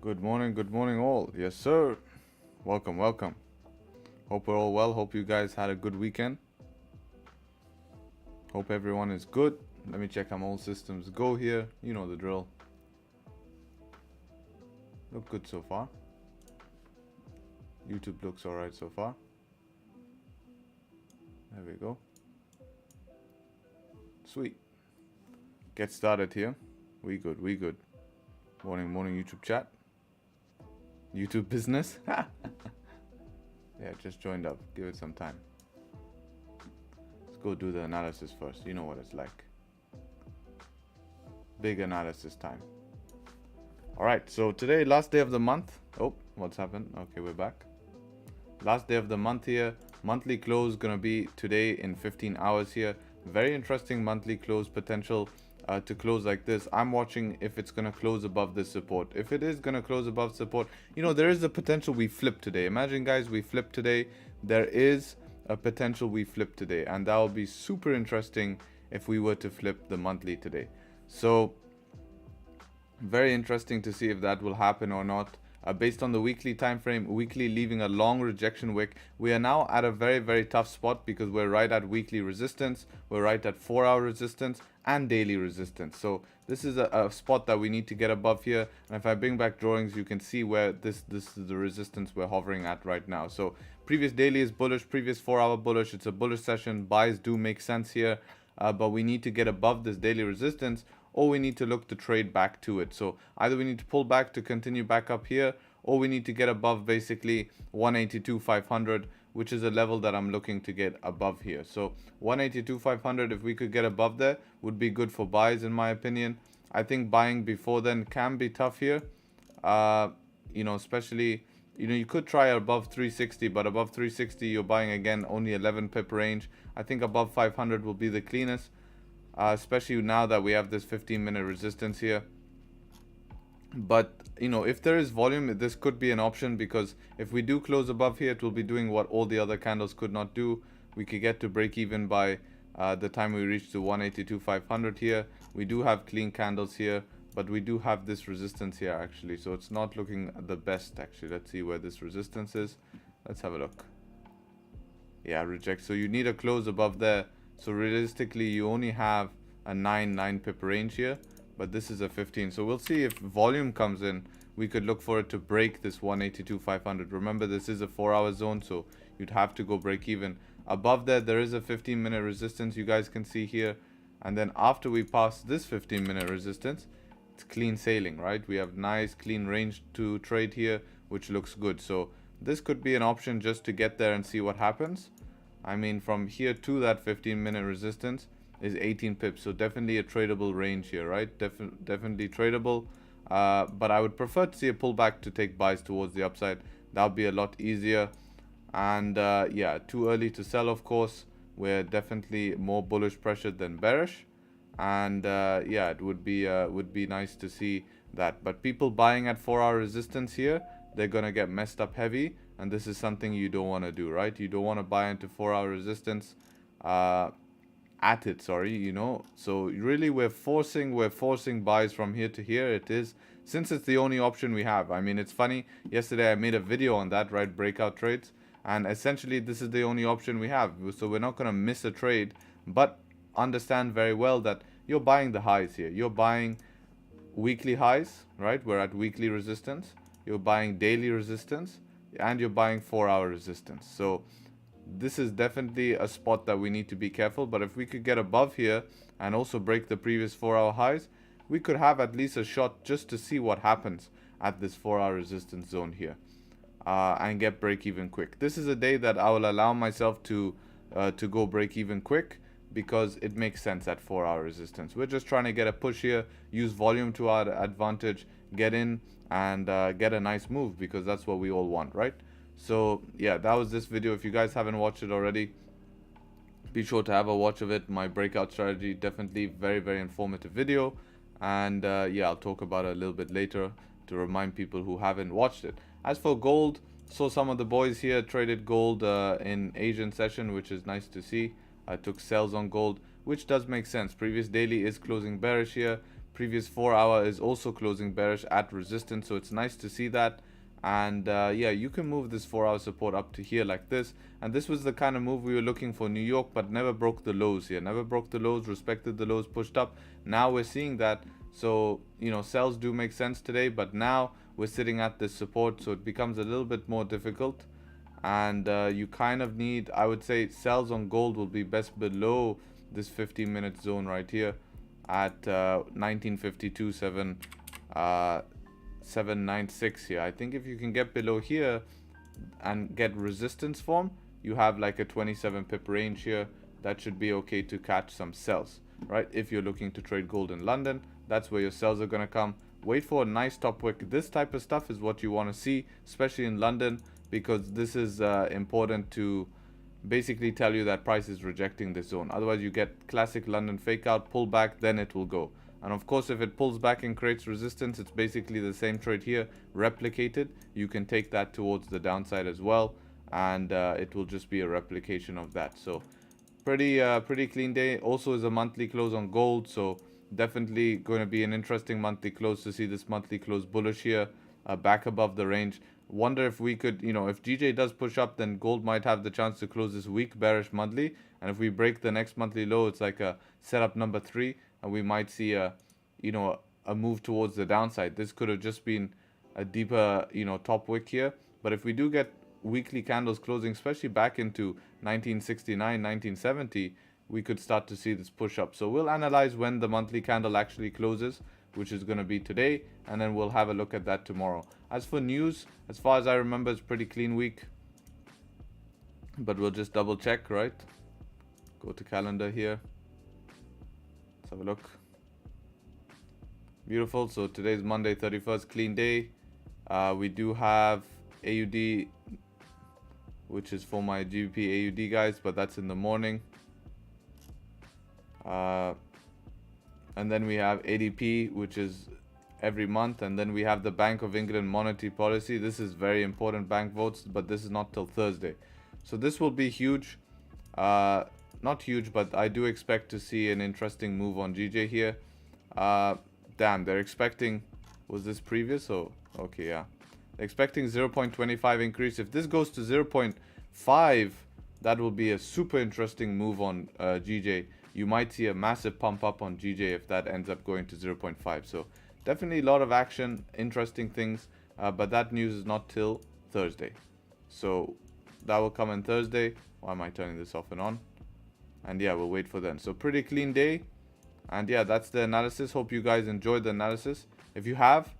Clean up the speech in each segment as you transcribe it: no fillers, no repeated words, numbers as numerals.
Good morning all. Yes, sir. Welcome, welcome. Hope we're all well. Hope you guys had a good weekend. Hope everyone is good. Let me check how all systems go here. You know the drill. Look good so far. YouTube looks alright so far. There we go. Sweet. Get started here. We good, we good. Morning YouTube chat. YouTube business. Yeah, just joined up. Give it some time. Let's go do the analysis first. You know what it's like. Big analysis time. Alright, so today, last day of the month. Oh, what's happened? Okay, we're back. Last day of the month here. Monthly close gonna be today in 15 hours here. Very interesting monthly close potential. To close like this. I'm watching if it's going to close above this support. If it is going to close above support, you know, there is a potential we flip today. Imagine, guys, we flip today. There is a potential we flip today, and that will be super interesting if we were to flip the monthly today. So very interesting to see if that will happen or not. Based on the weekly time frame, weekly leaving a long rejection wick. We are now at a very tough spot because we're right at weekly resistance, we're right at 4-hour resistance and daily resistance. So this is a spot that we need to get above here. And if I bring back drawings, you can see where this is the resistance we're hovering at right now. So previous daily is bullish, previous 4-hour bullish. It's a bullish session. Buys do make sense here, but we need to get above this daily resistance, or we need to look to trade back to it. So either we need to pull back to continue back up here, or we need to get above basically 182,500, which is a level that I'm looking to get above here. So 182,500, if we could get above there, would be good for buys in my opinion. I think buying before then can be tough here. You know, especially, you know, you could try above 360, but above 360, you're buying again only 11 pip range. I think above 500 will be the cleanest. Especially now that we have this 15-minute resistance here. But you know, if there is volume, this could be an option, because if we do close above here, it will be doing what all the other candles could not do. We could get to break even by the time we reach to 182,500 here. We do have clean candles here, but we do have this resistance here actually, so it's not looking the best actually. Let's see where this resistance is. Let's have a look. Yeah, reject. So you need a close above there. So realistically, you only have a 9 pip range here, but this is a 15. So we'll see if volume comes in. We could look for it to break this 182,500. Remember, this is a 4-hour zone, so you'd have to go break even. Above that, there is a 15-minute resistance you guys can see here. And then after we pass this 15-minute resistance, it's clean sailing, right? We have nice clean range to trade here, which looks good. So this could be an option just to get there and see what happens. I mean, from here to that 15-minute resistance is 18 pips, so definitely a tradable range here, right? Definitely tradable, but I would prefer to see a pullback to take buys towards the upside. That would be a lot easier. And yeah, too early to sell, of course. We're definitely more bullish pressured than bearish, and yeah, it would be nice to see that. But people buying at 4-hour resistance here, they're gonna get messed up heavy, and this is something you don't want to do, right? You don't want to buy into 4-hour resistance at it, sorry, you know. So really we're forcing buys from here to here. It is, since it's the only option we have. I mean, it's funny, yesterday I made a video on that, right? Breakout trades, and essentially this is the only option we have. So we're not going to miss a trade, but understand very well that you're buying the highs here. You're buying weekly highs, right? We're at weekly resistance. You're buying daily resistance, and you're buying 4-hour resistance. So this is definitely a spot that we need to be careful. But if we could get above here and also break the previous 4-hour highs, we could have at least a shot just to see what happens at this 4-hour resistance zone here, and get break even quick. This is a day that I will allow myself to go break even quick, because it makes sense at 4-hour resistance. We're just trying to get a push here, use volume to our advantage, get in and get a nice move, because that's what we all want, right? So yeah, that was this video. If you guys haven't watched it already, be sure to have a watch of it. My breakout strategy, definitely very informative video, and yeah, I'll talk about it a little bit later to remind people who haven't watched it. As for gold, so some of the boys here traded gold in Asian session, which is nice to see. I took sells on gold, which does make sense. Previous daily is closing bearish here. Previous 4 hour is also closing bearish at resistance, so it's nice to see that. And yeah, you can move this 4 hour support up to here like this, and this was the kind of move we were looking for. New York, but never broke the lows here, never broke the lows, respected the lows, pushed up. Now we're seeing that. So you know, sells do make sense today, but now we're sitting at this support, so it becomes a little bit more difficult. And you kind of need, I would say, sells on gold will be best below this 15-minute zone right here at 1952 796 here. I think if you can get below here and get resistance form, you have like a 27 pip range here. That should be okay to catch some sells, right? If you're looking to trade gold in London, that's where your sells are going to come. Wait for a nice top wick. This type of stuff is what you want to see, especially in London, because this is important to basically tell you that price is rejecting this zone. Otherwise, you get classic London fake out, pull back, then it will go. And of course, if it pulls back and creates resistance, it's basically the same trade here replicated. You can take that towards the downside as well, and it will just be a replication of that. So pretty clean day. Also is a monthly close on gold, so definitely going to be an interesting monthly close to see this monthly close bullish here, back above the range. Wonder if we could, you know, if GJ does push up, then gold might have the chance to close this weak bearish monthly. And if we break the next monthly low, it's like a setup number 3, and we might see a, you know, a move towards the downside. This could have just been a deeper, you know, top wick here. But if we do get weekly candles closing, especially back into 1969, 1970, we could start to see this push up. So we'll analyze when the monthly candle actually closes, which is going to be today, and then we'll have a look at that tomorrow. As for news, as far as I remember, it's pretty clean week, but we'll just double check, right? Go to calendar here. Let's have a look. Beautiful. So today's Monday 31st, clean day. We do have AUD, which is for my Gbpjpy AUD guys, but that's in the morning. And then we have ADP, which is every month. And then we have the Bank of England monetary policy. This is very important, bank votes, but this is not till Thursday. So this will be huge. Not huge, but I do expect to see an interesting move on GJ here. Damn, they're expecting, was this previous? Oh, okay, yeah. They're expecting 0.25 increase. If this goes to 0.5, that will be a super interesting move on GJ. You might see a massive pump up on GJ if that ends up going to 0.5. So definitely a lot of action, interesting things, but that news is not till Thursday. So that will come on Thursday. Why am I turning this off and on? And yeah, we'll wait for then. So pretty clean day. And yeah, that's the analysis. Hope you guys enjoyed the analysis. If you have,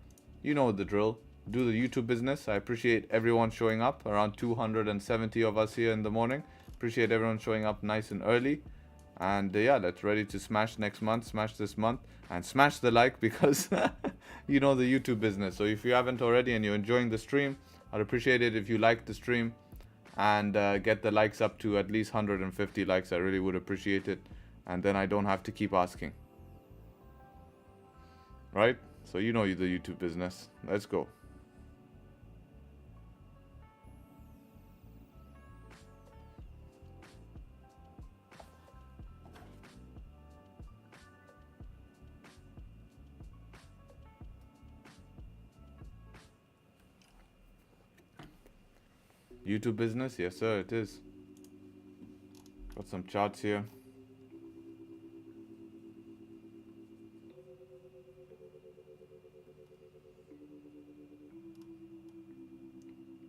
you know the drill. Do the YouTube business. I appreciate everyone showing up. Around 270 of us here in the morning. Appreciate everyone showing up nice and early. And yeah, let's ready to smash next month, smash this month, and smash the like, because you know the YouTube business. So if you haven't already and you're enjoying the stream, I'd appreciate it if you like the stream and get the likes up to at least 150 likes. I really would appreciate it, and then I don't have to keep asking, right? So you know the YouTube business. Let's go. YouTube business, yes sir, it is. Got some charts here.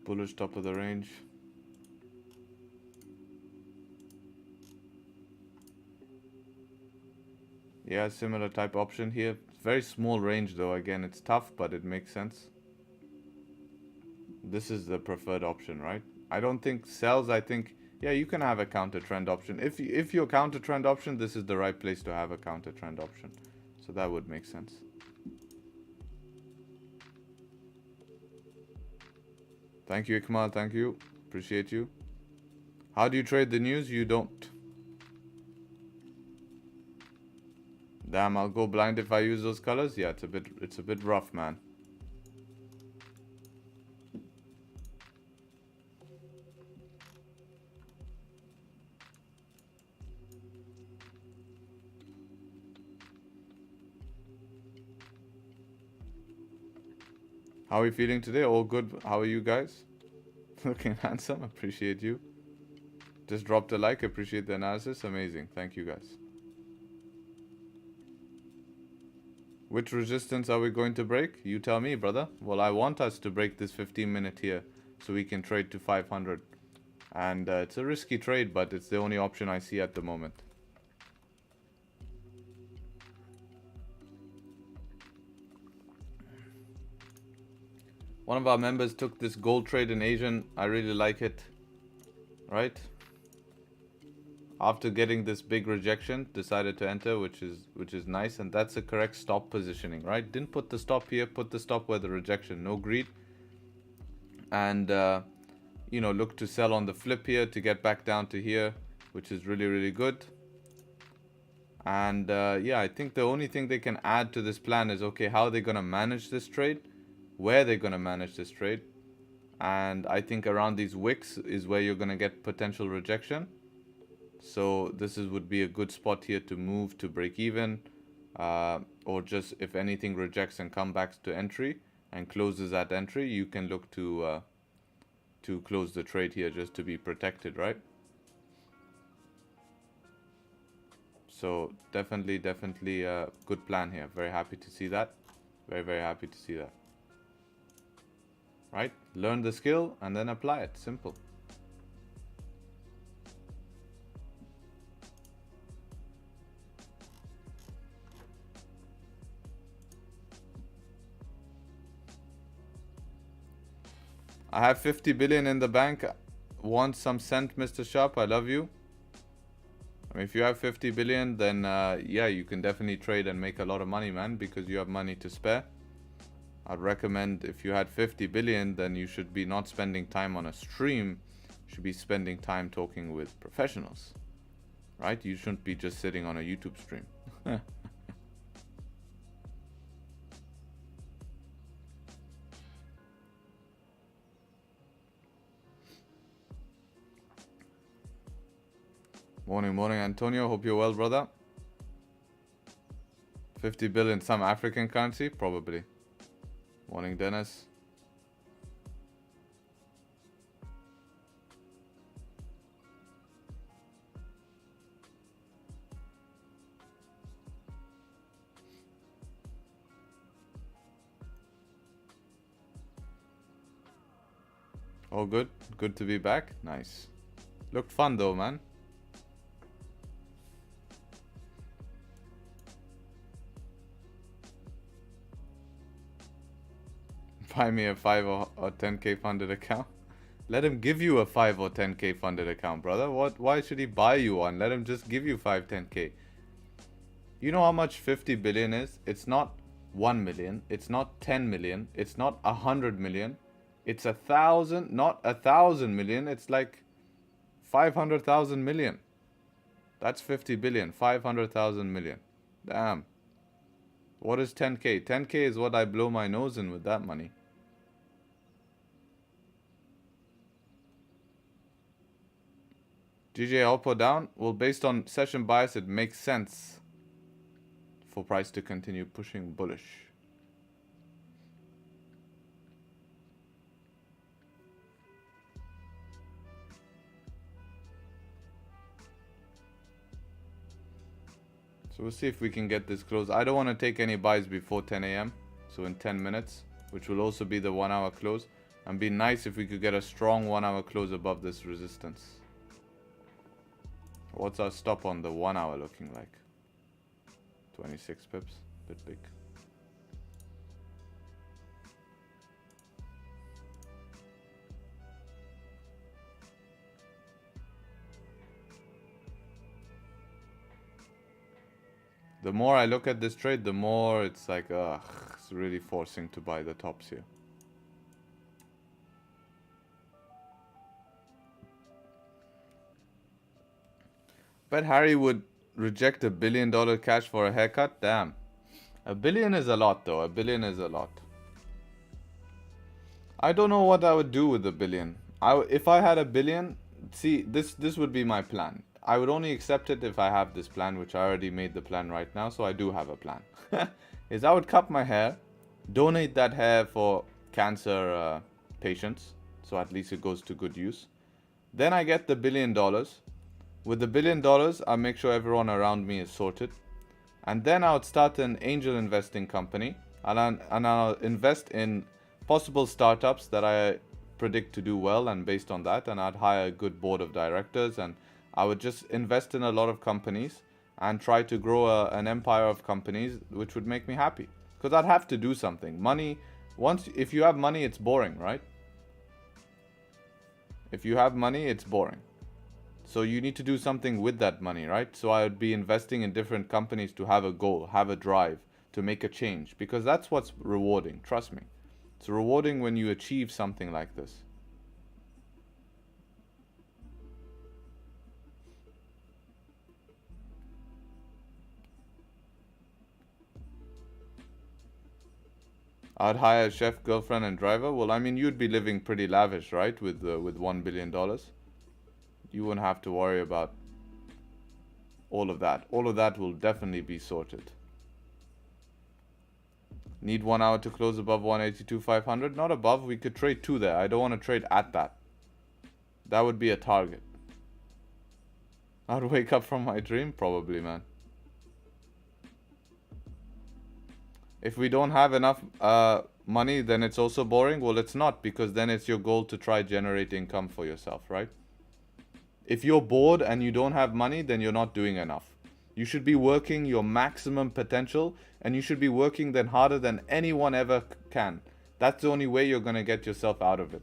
Bullish top of the range. Yeah, similar type option here. Very small range though. Again, it's tough, but it makes sense. This is the preferred option, right? I don't think sells. I think, yeah, you can have a counter trend option. If your counter trend option, this is the right place to have a counter trend option. So that would make sense. Thank you, Ikmal. Thank you. Appreciate you. How do you trade the news? You don't. Damn, I'll go blind if I use those colors. Yeah, it's a bit rough, man. How are you feeling today? All good. How are you guys? Looking handsome. Appreciate you. Just dropped a like. Appreciate the analysis. Amazing. Thank you guys. Which resistance are we going to break? You tell me, brother. Well, I want us to break this 15-minute here so we can trade to 500. And it's a risky trade, but it's the only option I see at the moment. One of our members took this gold trade in Asian. I really like it. Right? After getting this big rejection, decided to enter, which is nice, and that's a correct stop positioning, right? Didn't put the stop here, put the stop where the rejection, no greed. And you know, look to sell on the flip here to get back down to here, which is really, really good. And yeah, I think the only thing they can add to this plan is, okay, how are they going to manage this trade? Where they're going to manage this trade? And I think around these wicks is where you're going to get potential rejection. So this would be a good spot here to move to break even, or just if anything rejects and come back to entry and closes at entry, you can look to close the trade here just to be protected, right? So definitely a good plan here. Very happy to see that. Very happy to see that. Right? Learn the skill and then apply it. Simple. I have 50 billion in the bank. Want some cent, Mr. Sharp? I love you. I mean, if you have 50 billion, then yeah, you can definitely trade and make a lot of money, man, because you have money to spare. I'd recommend, if you had 50 billion, then you should be not spending time on a stream. You should be spending time talking with professionals, right? You shouldn't be just sitting on a YouTube stream. Morning, Antonio. Hope you're well, brother. 50 billion, some African currency? Probably. Morning, Dennis. All good. Good to be back. Nice. Looked fun though, man. Buy me a 5 or 10k funded account. Let him give you a 5 or 10k funded account, brother. Why should he buy you one? Let him just give you 5, 10k. You know how much 50 billion is? It's not 1 million. It's not 10 million. It's not 100 million. It's 1,000, not 1,000 million. It's like 500,000 million. That's 50 billion. 500,000 million. Damn. What is 10k? 10k is what I blow my nose in with that money. GJ up or down? Well, based on session bias, it makes sense for price to continue pushing bullish. So we'll see if we can get this close. I don't want to take any buys before 10 a.m. So in 10 minutes, which will also be the 1 hour close. And be nice if we could get a strong 1 hour close above this resistance. What's our stop on the 1 hour looking like? 26 pips, bit big. The more I look at this trade, the more it's like, ugh, it's really forcing to buy the tops here. Bet Harry would reject $1 billion cash for a haircut. Damn. $1 billion is a lot though. $1 billion is a lot. I don't know what I would do with $1 billion. If I had $1 billion, see, this would be my plan. I would only accept it if I have this plan, which I already made the plan right now, so I do have a plan. Is I would cut my hair, donate that hair for cancer patients. So at least it goes to good use. Then I get the $1 billion. With the $1 billion, I make sure everyone around me is sorted. And then I would start an angel investing company. And I'll invest in possible startups that I predict to do well, and based on that, and I'd hire a good board of directors, and I would just invest in a lot of companies and try to grow an empire of companies, which would make me happy. Because I'd have to do something. Money, if you have money, it's boring, right? If you have money, it's boring. So you need to do something with that money, right? So I would be investing in different companies to have a goal, have a drive, to make a change. Because that's what's rewarding, trust me. It's rewarding when you achieve something like this. I'd hire a chef, girlfriend, and driver. Well, I mean, you'd be living pretty lavish, right? With $1 billion. You wouldn't have to worry about all of that. All of that will definitely be sorted. Need 1 hour to close above 182,500. Not above. We could trade to there. I don't want to trade at that. That would be a target. I'd wake up from my dream, probably, man. If we don't have enough money, then it's also boring. Well, it's not, because then it's your goal to try generate income for yourself, right? If you're bored and you don't have money, then you're not doing enough. You should be working your maximum potential, and you should be working then harder than anyone ever can. That's the only way you're going to get yourself out of it.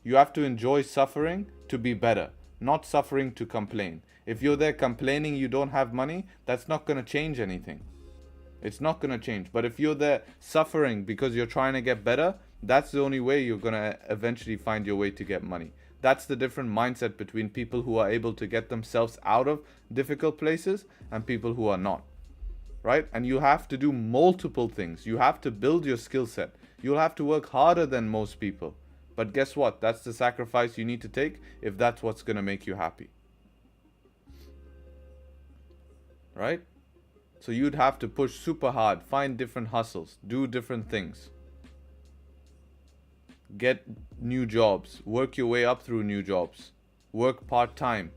You have to enjoy suffering to be better, not suffering to complain. If you're there complaining you don't have money, that's not going to change anything. It's not going to change. But if you're there suffering because you're trying to get better, that's the only way you're going to eventually find your way to get money. That's the different mindset between people who are able to get themselves out of difficult places and people who are not. Right? And you have to do multiple things. You have to build your skill set. You'll have to work harder than most people. But guess what? That's the sacrifice you need to take if that's what's going to make you happy. Right? So you'd have to push super hard, find different hustles, do different things. Get new jobs, work your way up through new jobs, work part-time.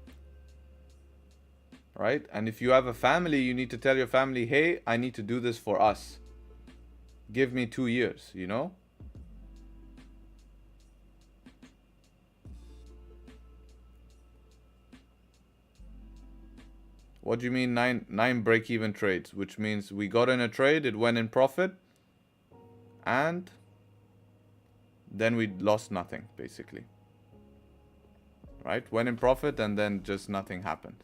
Right? And if you have a family, you need to tell your family, hey, I need to do this for us. Give me 2 years, you know? What do you mean nine break-even trades? Which means we got in a trade, it went in profit, and then we lost nothing, basically. Right? Went in profit and then just nothing happened.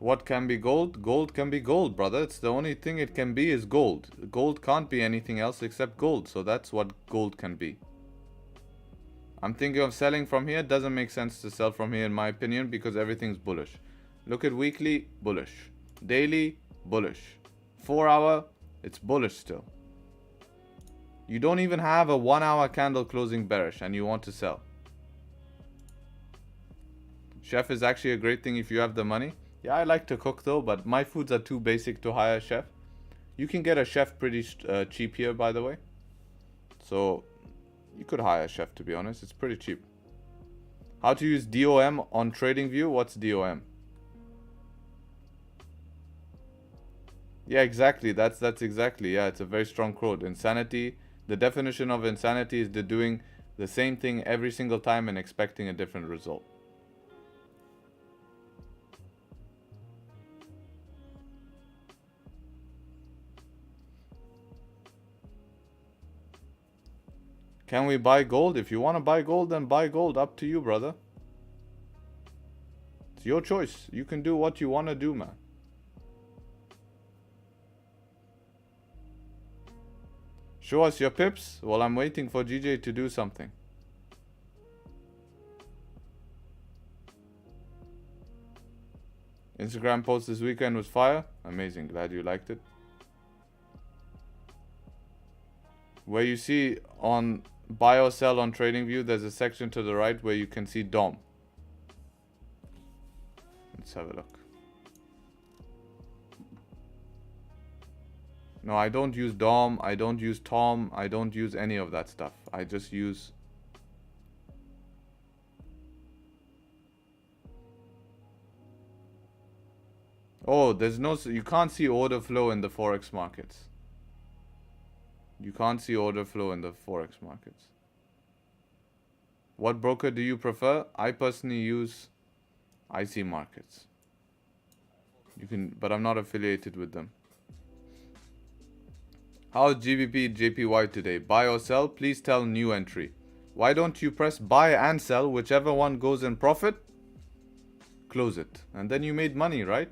What can be gold? Gold can be gold, brother. It's the only thing it can be is gold. Gold can't be anything else except gold. So that's what gold can be. I'm thinking of selling from here. Doesn't make sense to sell from here in my opinion because everything's bullish. Look at weekly, bullish. Daily, bullish. 4 hour, it's bullish still. You don't even have a 1 hour candle closing bearish and you want to sell. Chef is actually a great thing if you have the money. Yeah, I like to cook though, but my foods are too basic to hire a chef. You can get a chef pretty cheap here, by the way. So you could hire a chef, to be honest. It's pretty cheap. How to use DOM on Tradingview? What's DOM? Yeah, exactly. That's exactly. Yeah, it's a very strong quote. Insanity. The definition of insanity is doing the same thing every single time and expecting a different result. Can we buy gold? If you want to buy gold, then buy gold. Up to you, brother. It's your choice. You can do what you want to do, man. Show us your pips. Well, I'm waiting for GJ to do something. Instagram post this weekend was fire. Amazing. Glad you liked it. Where you see on buy or sell on TradingView, there's a section to the right where you can see DOM. Let's have a look. No, I don't use DOM, I don't use Tom, I don't use any of that stuff. I just use... Oh, there's no... You can't see order flow in the Forex markets. You can't see order flow in the Forex markets. What broker do you prefer? I personally use IC Markets. You can, but I'm not affiliated with them. How's Gbpjpy today? Buy or sell? Please tell new entry. Why don't you press buy and sell? Whichever one goes in profit, close it. And then you made money, right?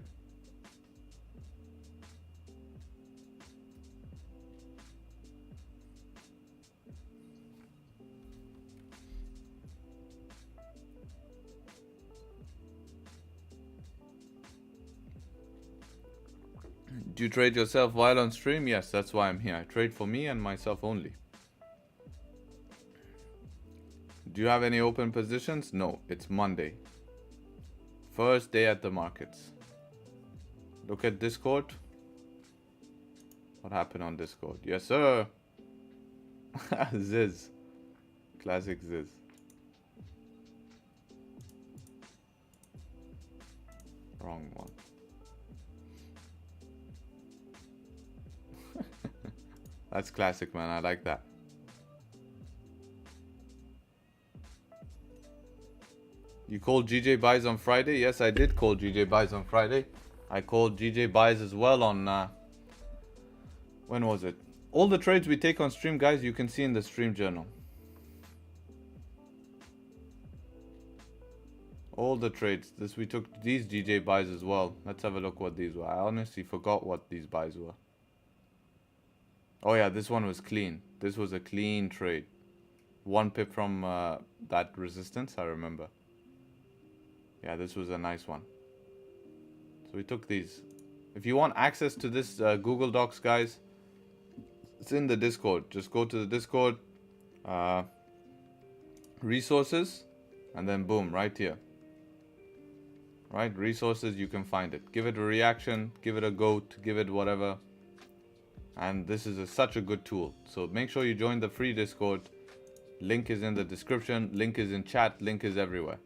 Do you trade yourself while on stream? Yes, that's why I'm here. I trade for me and myself only. Do you have any open positions? No, it's Monday. First day at the markets. Look at Discord. What happened on Discord? Yes, sir. Ziz. Classic Ziz. Wrong one. That's classic, man. I like that. You called GJ buys on Friday? Yes, I did call GJ buys on Friday. I called GJ buys as well on... when was it? All the trades we take on stream, guys, you can see in the stream journal. All the trades. We took these GJ buys as well. Let's have a look what these were. I honestly forgot what these buys were. Oh yeah, this one was clean. This was a clean trade. 1 pip from that resistance, I remember. Yeah, this was a nice one. So we took these. If you want access to this Google Docs, guys, it's in the Discord. Just go to the Discord, resources, and then boom, right here. Right, resources, you can find it. Give it a reaction, give it a goat, give it whatever. And this is such a good tool. So make sure you join the free Discord. Link is in the description. Link is in chat. Link is everywhere.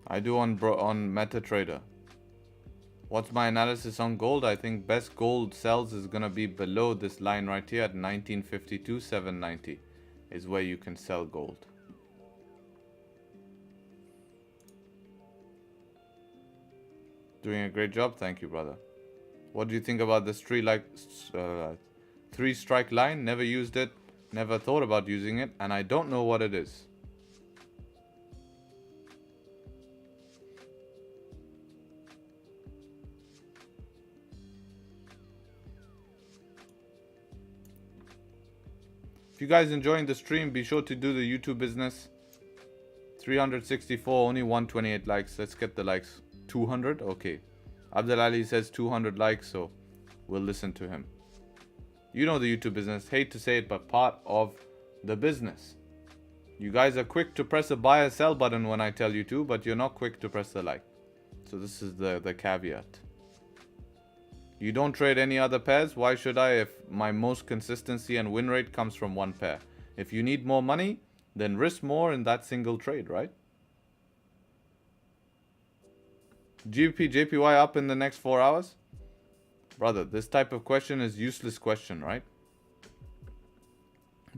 I do on MetaTrader. What's my analysis on gold? I think best gold sells is going to be below this line right here at 1952.790 is where you can sell gold. Doing a great job. Thank you, brother. What do you think about this three strike line? Never used it. Never thought about using it. And I don't know what it is. If you guys enjoying the stream, be sure to do the YouTube business. 364, only 128 likes. Let's get the likes. 200? Okay. Abdel Ali says 200 likes, so we'll listen to him. You know the YouTube business. Hate to say it, but part of the business. You guys are quick to press a buy or sell button when I tell you to, but you're not quick to press the like. So this is the caveat. You don't trade any other pairs? Why should I if my most consistency and win rate comes from one pair? If you need more money, then risk more in that single trade, right? Gbpjpy up in the next 4 hours? Brother, this type of question is useless question, right?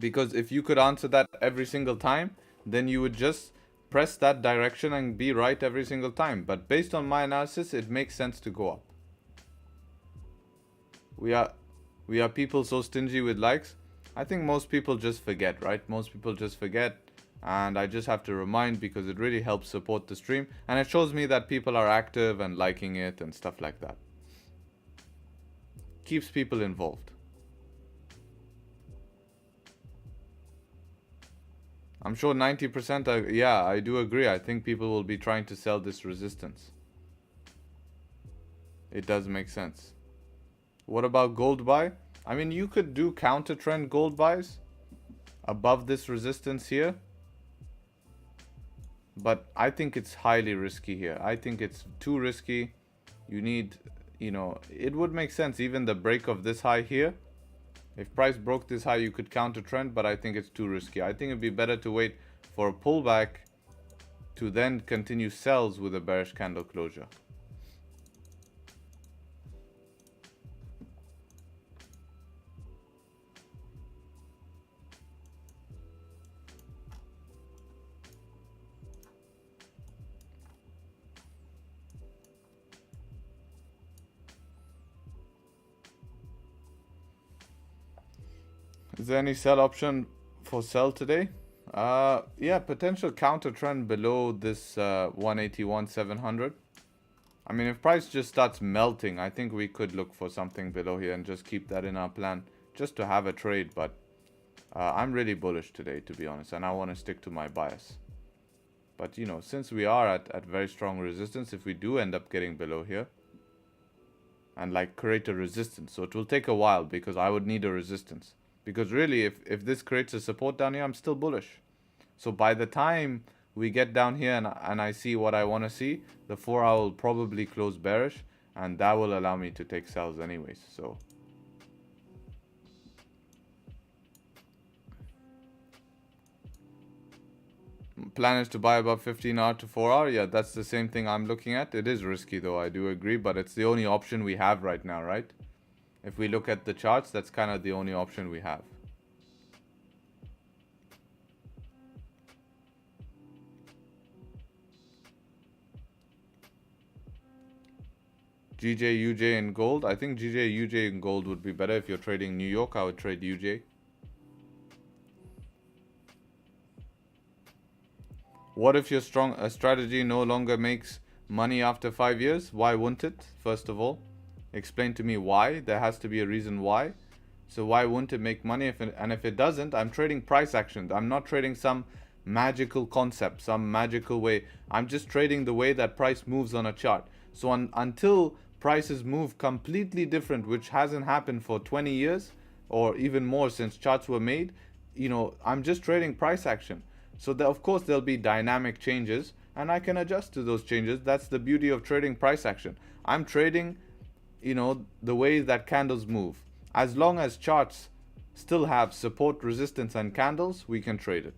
Because if you could answer that every single time, then you would just press that direction and be right every single time. But based on my analysis, it makes sense to go up. We are people so stingy with likes. I think most people just forget, right? Most people just forget. And I just have to remind because it really helps support the stream. And it shows me that people are active and liking it and stuff like that. Keeps people involved. I'm sure 90% are, yeah, I do agree. I think people will be trying to sell this resistance. It does make sense. What about gold buy? I mean, you could do counter trend gold buys above this resistance here. But I think it's highly risky here. I think it's too risky. You need, you know, it would make sense even the break of this high here. If price broke this high, you could counter trend, but I think it's too risky. I think it'd be better to wait for a pullback to then continue sells with a bearish candle closure. Is there any sell option for sell today? Yeah, potential counter trend below this 181,700. I mean, if price just starts melting, I think we could look for something below here and just keep that in our plan just to have a trade. But I'm really bullish today, to be honest, and I want to stick to my bias. But, you know, since we are at very strong resistance, if we do end up getting below here and like create a resistance, so it will take a while because I would need a resistance. Because really, if this creates a support down here, I'm still bullish. So by the time we get down here and I see what I want to see, the 4 hour will probably close bearish. And that will allow me to take sells anyways. So plan is to buy above 15 hour to 4 hour. Yeah, that's the same thing I'm looking at. It is risky though, I do agree. But it's the only option we have right now, right? If we look at the charts, that's kind of the only option we have. GJ, UJ and gold. I think GJ, UJ and gold would be better. If you're trading New York, I would trade UJ. What if your strategy no longer makes money after 5 years? Why wouldn't it? First of all, explain to me why. There has to be a reason why. So why wouldn't it make money? And if it doesn't, I'm trading price action. I'm not trading some magical concept, some magical way. I'm just trading the way that price moves on a chart. So until prices move completely different, which hasn't happened for 20 years or even more since charts were made, you know, I'm just trading price action. So of course there'll be dynamic changes and I can adjust to those changes. That's the beauty of trading price action. I'm trading, you know, the way that candles move. As long as charts still have support, resistance and candles, we can trade it.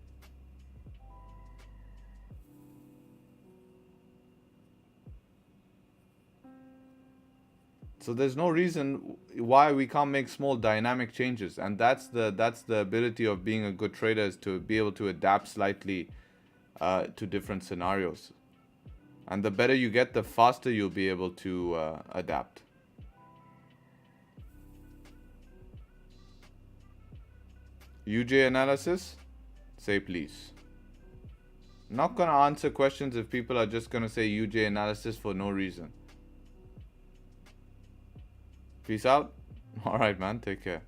So there's no reason why we can't make small dynamic changes, and that's the ability of being a good trader, is to be able to adapt slightly to different scenarios. And the better you get, the faster you'll be able to adapt. UJ analysis? Say please. Not gonna answer questions if people are just gonna say UJ analysis for no reason. Peace out. Alright, man. Take care.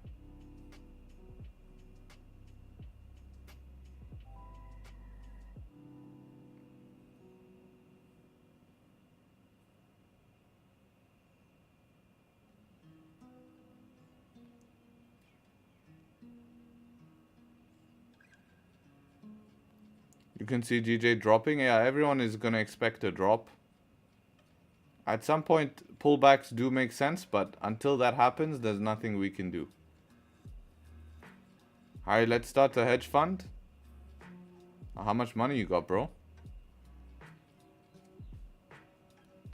You can see GJ dropping. Yeah, everyone is going to expect a drop. At some point, pullbacks do make sense, but until that happens, there's nothing we can do. Alright, let's start the hedge fund. How much money you got, bro?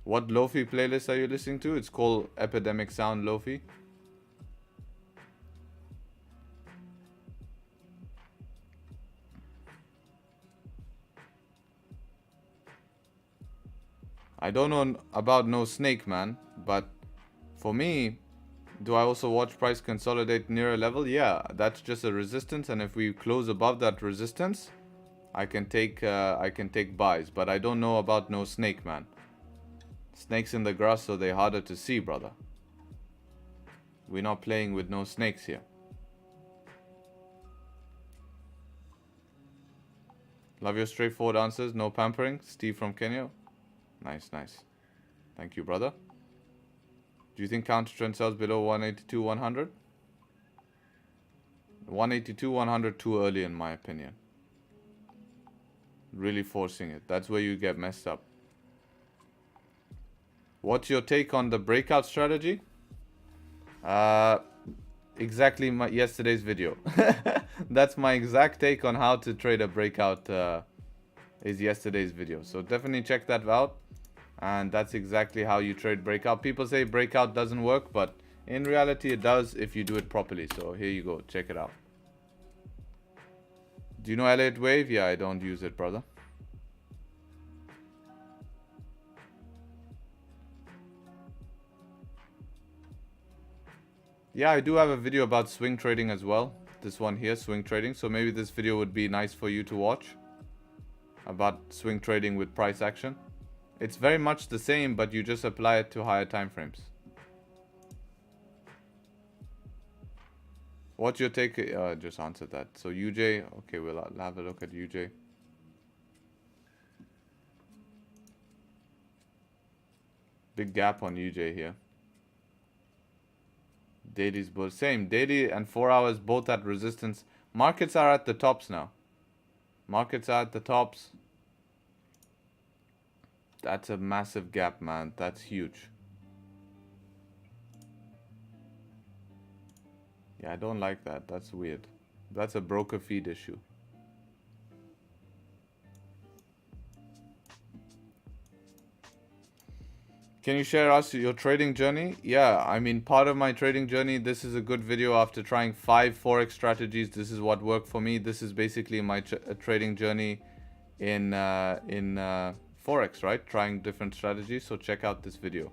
What Lofi playlist are you listening to? It's called Epidemic Sound Lofi. I don't know about No Snake, man, but for me, do I also watch price consolidate near a level? Yeah, that's just a resistance, and if we close above that resistance, I can take buys. But I don't know about No Snake, man. Snakes in the grass, so they're harder to see, brother. We're not playing with no snakes here. Love your straightforward answers. No pampering. Steve from Kenya. Nice, nice. Thank you, brother. Do you think counter trend sells below 182, 100? 182, 100 too early in my opinion. Really forcing it. That's where you get messed up. What's your take on the breakout strategy? Exactly my yesterday's video. That's my exact take on how to trade a breakout is yesterday's video. So definitely check that out. And that's exactly how you trade breakout. People say breakout doesn't work, but in reality it does if you do it properly. So here you go. Check it out. Do you know Elliott Wave? Yeah, I don't use it, brother. Yeah, I do have a video about swing trading as well. This one here, swing trading. So maybe this video would be nice for you to watch. About swing trading with price action. It's very much the same, but you just apply it to higher time frames. What's your take? Just answered that. So UJ, okay, we'll have a look at UJ. Big gap on UJ here. Daily's both same. Daily and 4 hours both at resistance. Markets are at the tops now. Markets are at the tops. That's a massive gap, man. That's huge. Yeah, I don't like that. That's weird. That's a broker feed issue. Can you share us your trading journey? Yeah, I mean, part of my trading journey, this is a good video after trying 5 Forex strategies. This is what worked for me. This is basically my trading journey in Forex, right? Trying different strategies. So check out this video.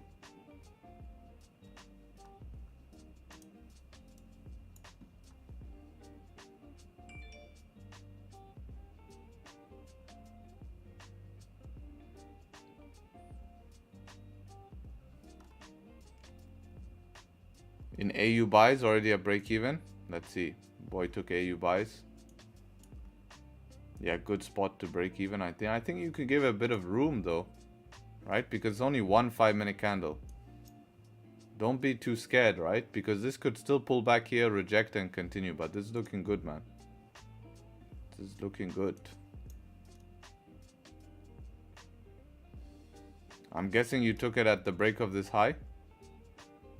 In AU buys, already a break even. Let's see. Boy took AU buys. Yeah, good spot to break even. I think you could give a bit of room though, right? Because it's only one 5-minute candle. Don't be too scared, right? Because this could still pull back here, reject and continue. But this is looking good, man. This is looking good. I'm guessing you took it at the break of this high.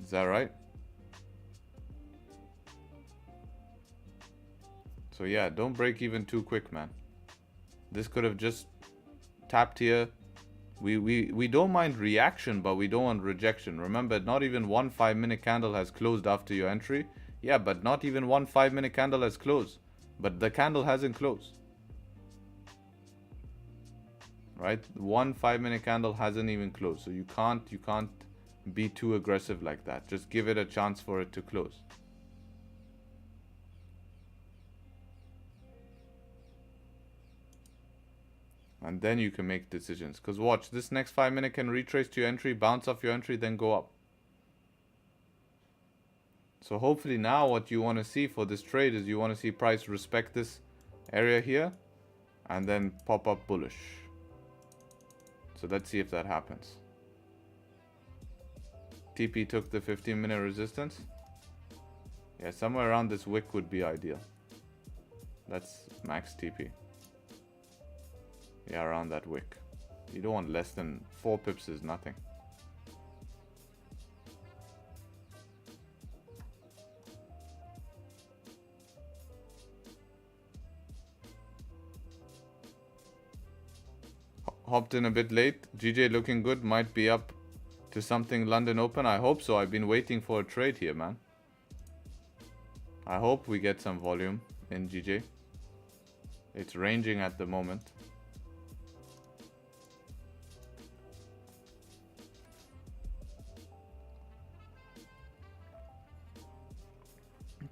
Is that right? So yeah, don't break even too quick, man. This could have just tapped here. We don't mind reaction, but we don't want rejection. Remember, not even one 5-minute candle has closed after your entry. Yeah, but not even one 5-minute candle has closed. But the candle hasn't closed. Right? One 5-minute candle hasn't even closed. So you can't be too aggressive like that. Just give it a chance for it to close. And then you can make decisions. Because watch, this next 5-minute can retrace to your entry, bounce off your entry, then go up. So hopefully now what you want to see for this trade is you want to see price respect this area here and then pop up bullish. So let's see if that happens. TP took the 15-minute resistance. Yeah, somewhere around this wick would be ideal. That's max TP. Yeah, around that wick. You don't want less than 4 pips is nothing. Hopped in a bit late. GJ looking good. Might be up to something London Open. I hope so. I've been waiting for a trade here, man. I hope we get some volume in GJ. It's ranging at the moment.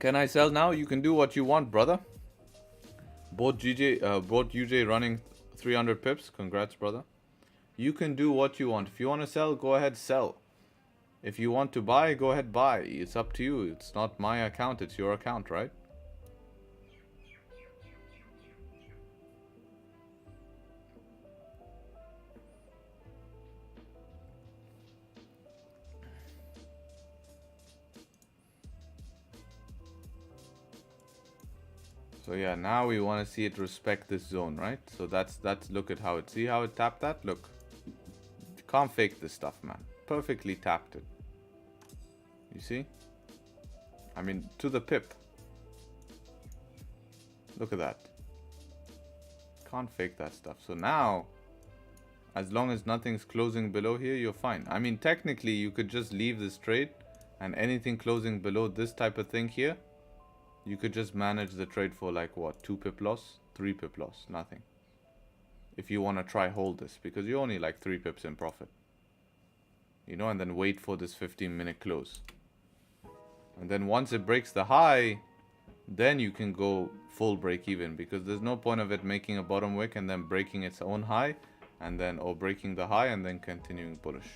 Can I sell now? You can do what you want, brother. Both UJ running 300 pips. Congrats, brother. You can do what you want. If you want to sell, go ahead, sell. If you want to buy, go ahead, buy. It's up to you. It's not my account. It's your account, right? So yeah, now we want to see it respect this zone, right? So that's look at how it, see how it tapped that? Look. You can't fake this stuff, man. Perfectly tapped it. You see? I mean, to the pip. Look at that. Can't fake that stuff. So now, as long as nothing's closing below here, you're fine. I mean, technically, you could just leave this trade, and anything closing below this type of thing here, you could just manage the trade for like what, 2 pip loss, 3 pip loss, nothing. If you want to try hold this, because you're only like 3 pips in profit. You know, and then wait for this 15-minute close. And then once it breaks the high, then you can go full break even, because there's no point of it making a bottom wick and then breaking its own high, and then, or breaking the high and then continuing bullish.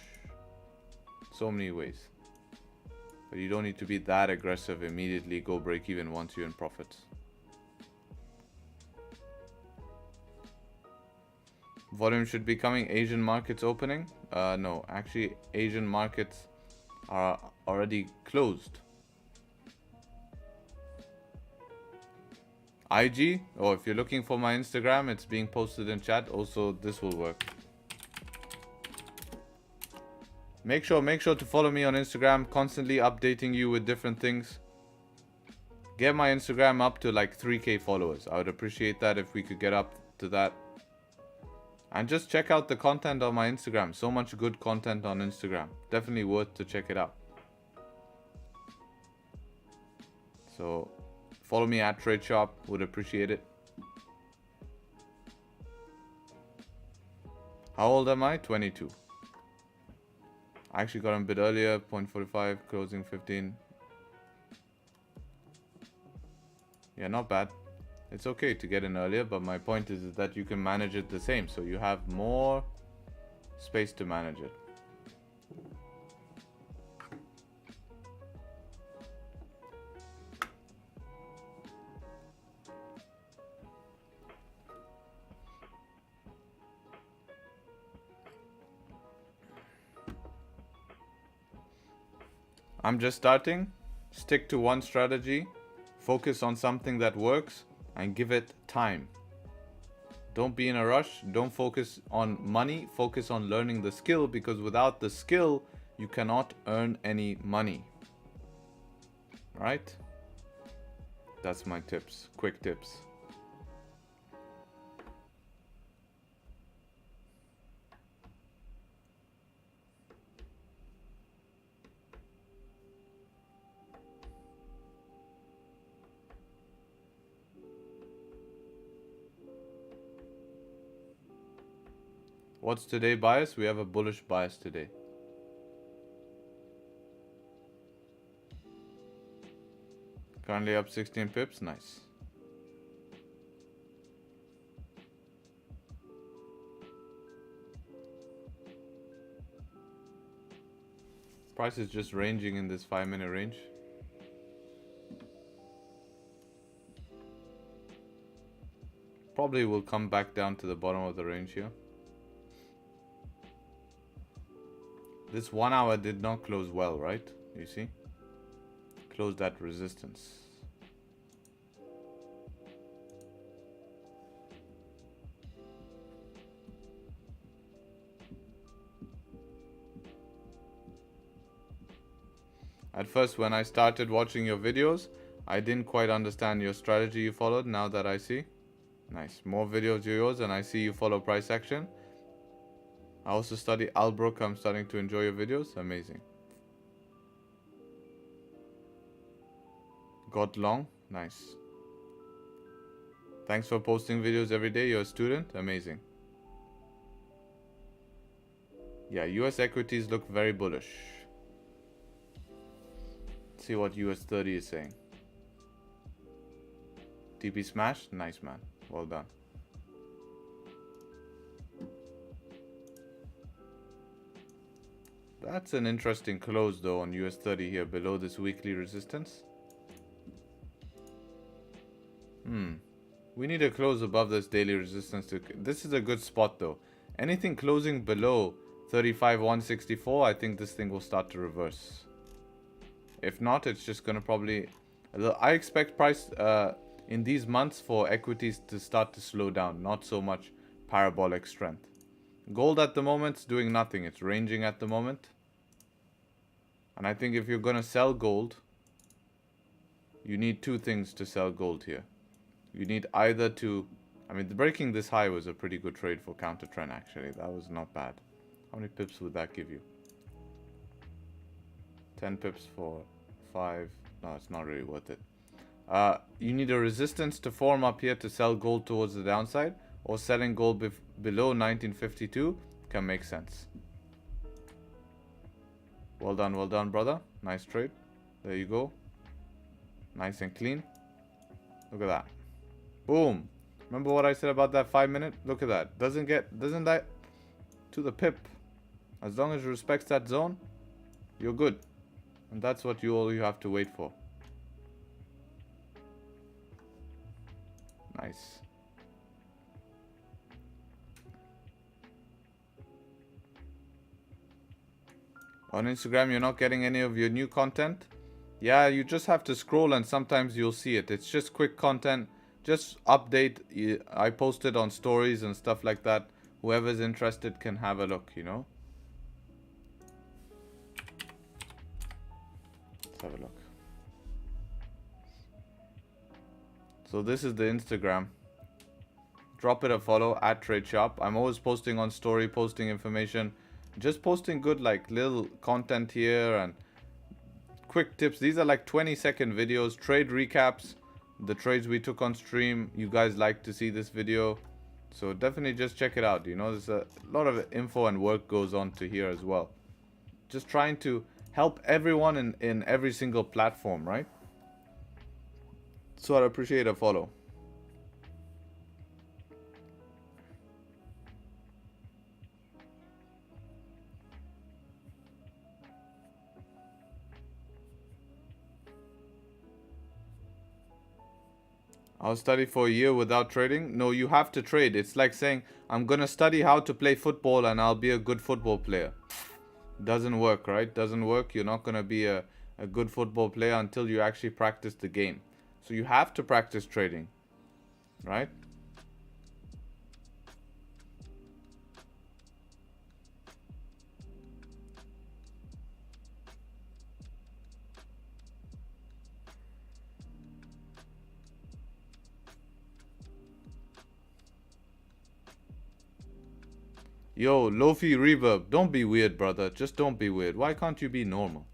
So many ways. But you don't need to be that aggressive, immediately go break even once you're in profits. Volume should be coming. Asian markets opening? No, actually Asian markets are already closed. IG? Oh, if you're looking for my Instagram, it's being posted in chat. Also, this will work. Make sure to follow me on Instagram. Constantly updating you with different things. Get my Instagram up to like 3K followers. I would appreciate that if we could get up to that. And just check out the content on my Instagram. So much good content on Instagram. Definitely worth to check it out. So follow me at Tradesharpe. Would appreciate it. How old am I? 22. I actually got him a bit earlier. 0.45, closing 15. Yeah, not bad. It's okay to get in earlier, but my point is that you can manage it the same. So you have more space to manage it. I'm just starting. Stick to one strategy. Focus on something that works and give it time. Don't be in a rush. Don't focus on money. Focus on learning the skill, because without the skill, you cannot earn any money. Right? That's my tips. Quick tips. What's today bias? We have a bullish bias today. Currently up 16 pips. Nice. Price is just ranging in this 5-minute range. Probably will come back down to the bottom of the range here. This 1 hour did not close well, right? You see? Closed at resistance. At first, when I started watching your videos, I didn't quite understand your strategy you followed. Now that I see. Nice. More videos of yours, and I see you follow price action. I also study Albrook. I'm starting to enjoy your videos. Amazing. Got long. Nice. Thanks for posting videos every day. You're a student. Amazing. Yeah, US equities look very bullish. Let's see what US 30 is saying. TP smash. Nice, man. Well done. That's an interesting close though on US 30 here below this weekly resistance. We need a close above this daily resistance. This is a good spot though. Anything closing below 35,164, I think this thing will start to reverse. If not, it's just gonna probably... I expect price in these months for equities to start to slow down, not so much parabolic strength. Gold at the moment is doing nothing. It's ranging at the moment. And I think if you're going to sell gold, you need two things to sell gold here. You need either to... I mean, breaking this high was a pretty good trade for counter trend, actually. That was not bad. How many pips would that give you? 10 pips for 5. No, it's not really worth it. You need a resistance to form up here to sell gold towards the downside, or selling gold below 1952 can make sense. Well done, brother. Nice trade. There you go. Nice and clean. Look at that. Boom. Remember what I said about that 5 minute? Look at that. Doesn't that to the pip. As long as it respects that zone, you're good. And that's what all you have to wait for. Nice. On Instagram, you're not getting any of your new content? Yeah, you just have to scroll and sometimes you'll see it. It's just quick content. Just update. I post it on stories and stuff like that. Whoever's interested can have a look, you know? Let's have a look. So this is the Instagram. Drop it a follow at Tradesharpe. I'm always posting on story, posting information. Just posting good like little content here and quick tips. These are like 20-second videos, trade recaps, the trades we took on stream. You guys like to see this video, so definitely just check it out. You know, there's a lot of info and work goes on to here as well. Just trying to help everyone in every single platform, right? So I'd appreciate a follow. I'll study for a year without trading. No, you have to trade. It's like saying, I'm going to study how to play football and I'll be a good football player. Doesn't work, right? Doesn't work. You're not going to be a good football player until you actually practice the game. So you have to practice trading, right? Yo, Lofi Reverb, don't be weird, brother. Just don't be weird. Why can't you be normal?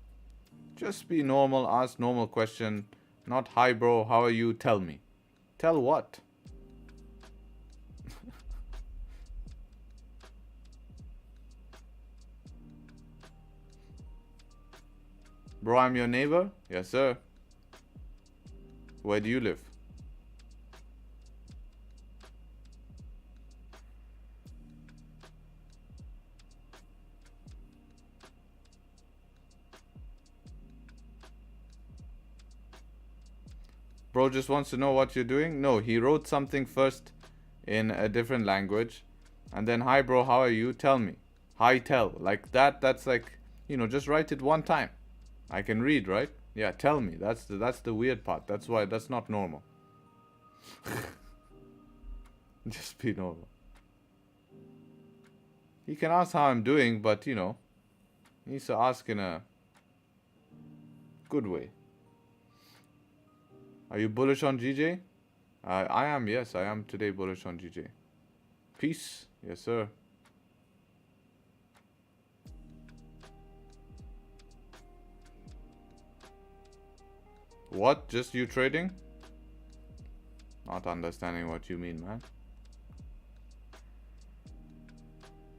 Just be normal, ask normal question. Not, hi bro, how are you? Tell me. Tell what? Bro, I'm your neighbor? Yes, sir. Where do you live? Bro just wants to know what you're doing. No, he wrote something first in a different language. And then, hi bro, how are you? Tell me. Hi, tell. Like that, that's like, you know, just write it one time. I can read, right? Yeah, tell me. That's the weird part. That's why, that's not normal. Just be normal. He can ask how I'm doing, but, you know, he needs to ask in a good way. Are you bullish on GJ? I am, yes. I am today bullish on GJ. Peace. Yes, sir. What? Just you trading? Not understanding what you mean, man.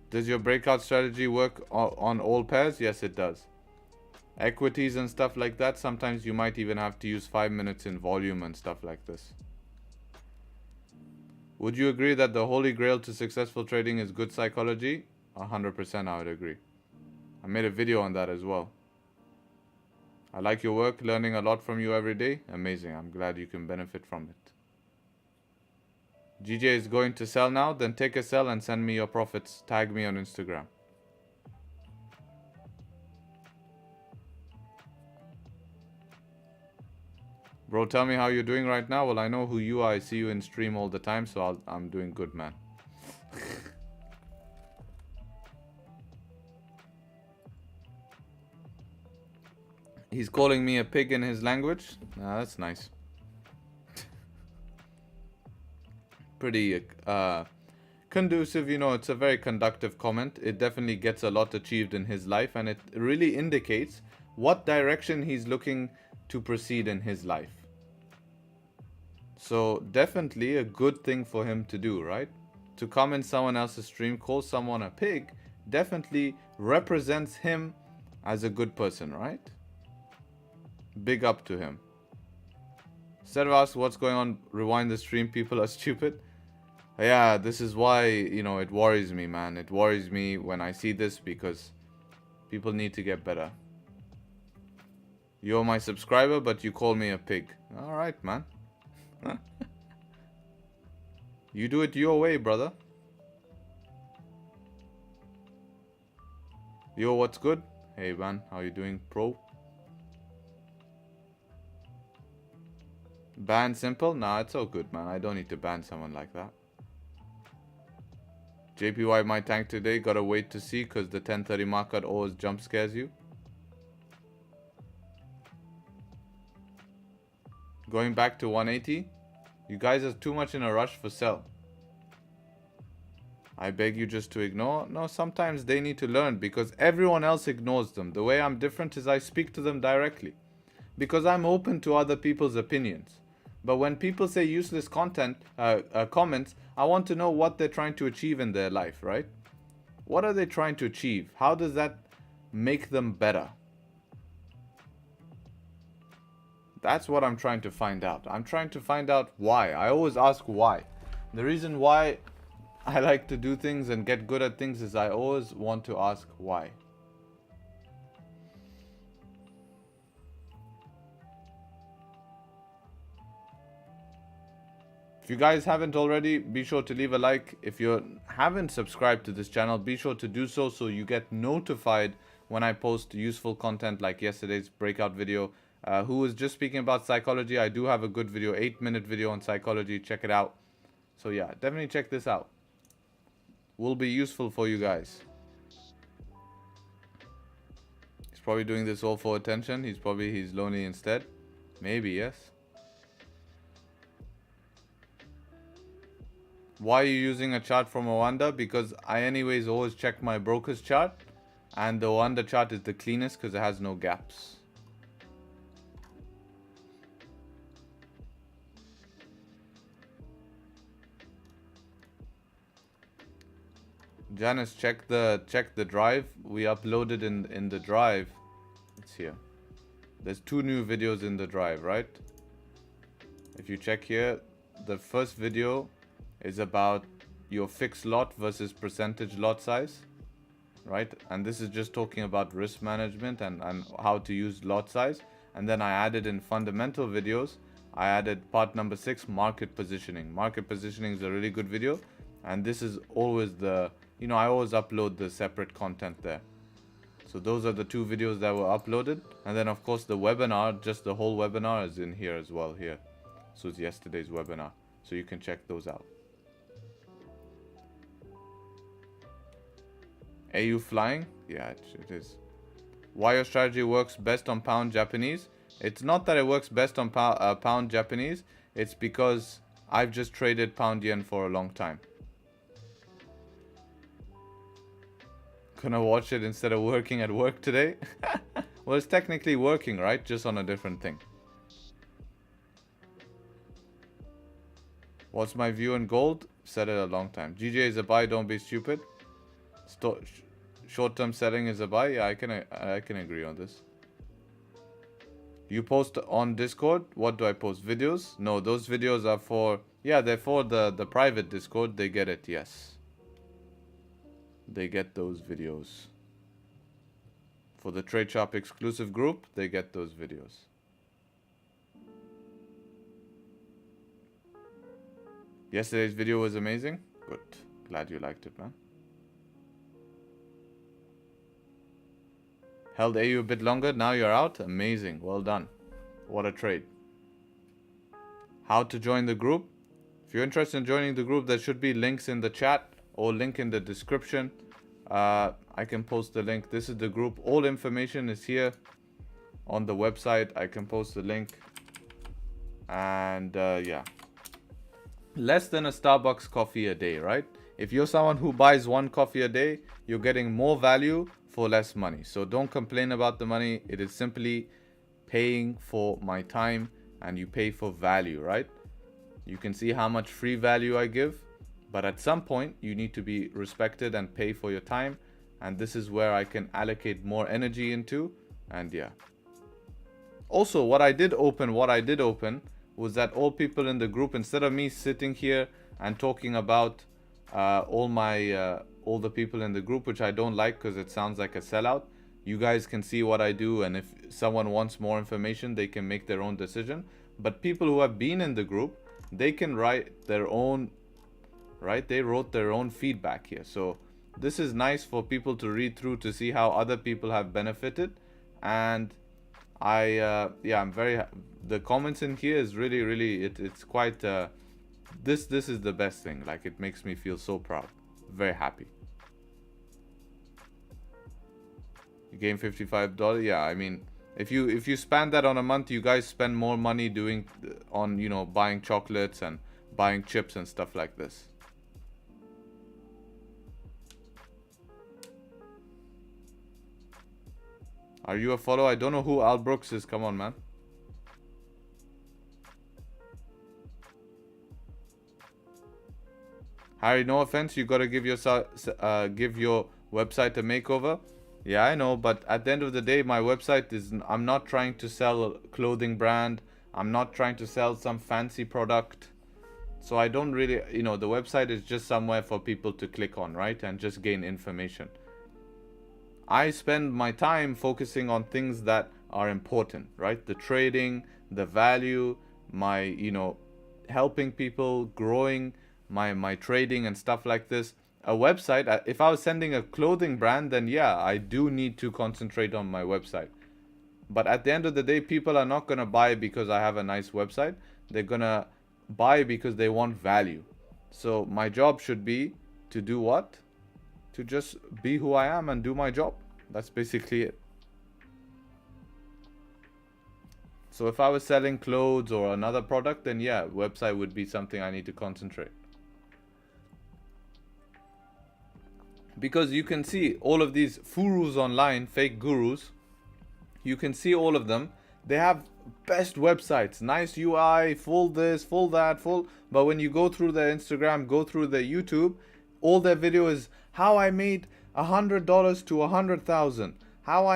Does your breakout strategy work on all pairs? Yes, it does. Equities and stuff like that, sometimes you might even have to use 5 minutes in volume and stuff like this. Would you agree that the holy grail to successful trading is good psychology? 100% I would agree. I made a video on that as well. I like your work, learning a lot from you every day. Amazing, I'm glad you can benefit from it. GJ is going to sell now, then take a sell and send me your profits. Tag me on Instagram. Bro, tell me how you're doing right now. Well, I know who you are. I see you in stream all the time, so I'm doing good, man. He's calling me a pig in his language. Nah, that's nice. Pretty conducive, you know, it's a very conductive comment. It definitely gets a lot achieved in his life, and it really indicates what direction he's looking to proceed in his life. So definitely a good thing for him to do, right? To come in someone else's stream, call someone a pig, definitely represents him as a good person, right? Big up to him. Instead of asking what's going on, rewind the stream, people are stupid. Yeah, this is why, you know, it worries me, man. It worries me when I see this because people need to get better. You're my subscriber, but you call me a pig. Alright, man. You do it your way, brother. Yo, what's good? Hey, man. How you doing, pro? Ban simple? Nah, it's all good, man. I don't need to ban someone like that. JPY my tank today. Gotta wait to see because the 1030 market always jump scares you. Going back to 180. You guys are too much in a rush for sell. I beg you just to ignore. No, sometimes they need to learn because everyone else ignores them. The way I'm different is I speak to them directly. Because I'm open to other people's opinions. But when people say useless content, comments, I want to know what they're trying to achieve in their life, right? What are they trying to achieve? How does that make them better? That's what I'm trying to find out. I'm trying to find out why. I always ask why. The reason why I like to do things and get good at things is I always want to ask why. If you guys haven't already, be sure to leave a like. If you haven't subscribed to this channel, be sure to do so you get notified when I post useful content like yesterday's breakout video. Who was just speaking about psychology. I do have a good video, 8-minute video on psychology. Check it out. So yeah, definitely check this out. Will be useful for you guys. He's probably doing this all for attention. He's lonely instead. Maybe, yes. Why are you using a chart from Rwanda? Because I anyways always check my broker's chart. And the Rwanda chart is the cleanest because it has no gaps. Janice, check the drive. We uploaded in the drive. It's here. There's 2 new videos in the drive, right? If you check here, the first video is about your fixed lot versus percentage lot size, right? And this is just talking about risk management and how to use lot size. And then I added in fundamental videos, I added part number 6, market positioning. Market positioning is a really good video. And this is always the, you know, I always upload the separate content there. So those are the 2 videos that were uploaded. And then of course the webinar, just the whole webinar is in here as well here. So it's yesterday's webinar. So you can check those out. AU flying? Yeah, it is. Why your strategy works best on pound Japanese? It's not that it works best on pound Japanese. It's because I've just traded pound yen for a long time. Gonna watch it instead of working at work today. Well, it's technically working, right? Just on a different thing. What's my view on gold? Said it a long time. GJ is a buy, don't be stupid. Short-term selling is a buy. Yeah, I can agree on this. You post on Discord? What do I post? Videos? No, those videos are for, yeah, they're for the private Discord. They get it, yes. They get those videos. For the Tradesharpe exclusive group, they get those videos. Yesterday's video was amazing. Good. Glad you liked it, man. Held AU a bit longer. Now you're out. Amazing. Well done. What a trade. how to join the group. If you're interested in joining the group, there should be links in the chat or link in the description. I can post the link. This is the group. All information is here on the website. I can post the link. And yeah, less than a Starbucks coffee a day, right? If you're someone who buys one coffee a day, you're getting more value for less money. So don't complain about the money. It is simply paying for my time, and you pay for value, right? You can see how much free value I give, but at some point you need to be respected and pay for your time. And this is where I can allocate more energy into. And yeah. Also, what I did open was that all people in the group, instead of me sitting here and talking about all the people in the group, which I don't like because it sounds like a sellout, you guys can see what I do, and if someone wants more information, they can make their own decision. But people who have been in the group, they can write their own, right? They wrote their own feedback here. So this is nice for people to read through to see how other people have benefited. And I'm very, the comments in here is really, it's quite, this is the best thing. Like, it makes me feel so proud, very happy. You gain $55. Yeah, I mean, if you spend that on a month, you guys spend more money doing on, you know, buying chocolates and buying chips and stuff like this. Are you a follower? I don't know who Al Brooks is. Come on, man. Harry, no offense, you gotta give your website a makeover. Yeah, I know, but at the end of the day, my website is, I'm not trying to sell a clothing brand. I'm not trying to sell some fancy product. So I don't really, you know, the website is just somewhere for people to click on, right? And just gain information. I spend my time focusing on things that are important, right? The trading, the value, my, you know, helping people, growing my trading and stuff like this. A website, if I was sending a clothing brand, then yeah, I do need to concentrate on my website. But at the end of the day, people are not going to buy because I have a nice website. They're going to buy because they want value. So my job should be to do what? To just be who I am and do my job. That's basically it. So if I was selling clothes or another product, then yeah, website would be something I need to concentrate. Because you can see all of these gurus online, fake gurus, you can see all of them. They have best websites, nice UI, full this, full that, full. But when you go through their Instagram, go through their YouTube, all their video is how I made $100 to 100,000. How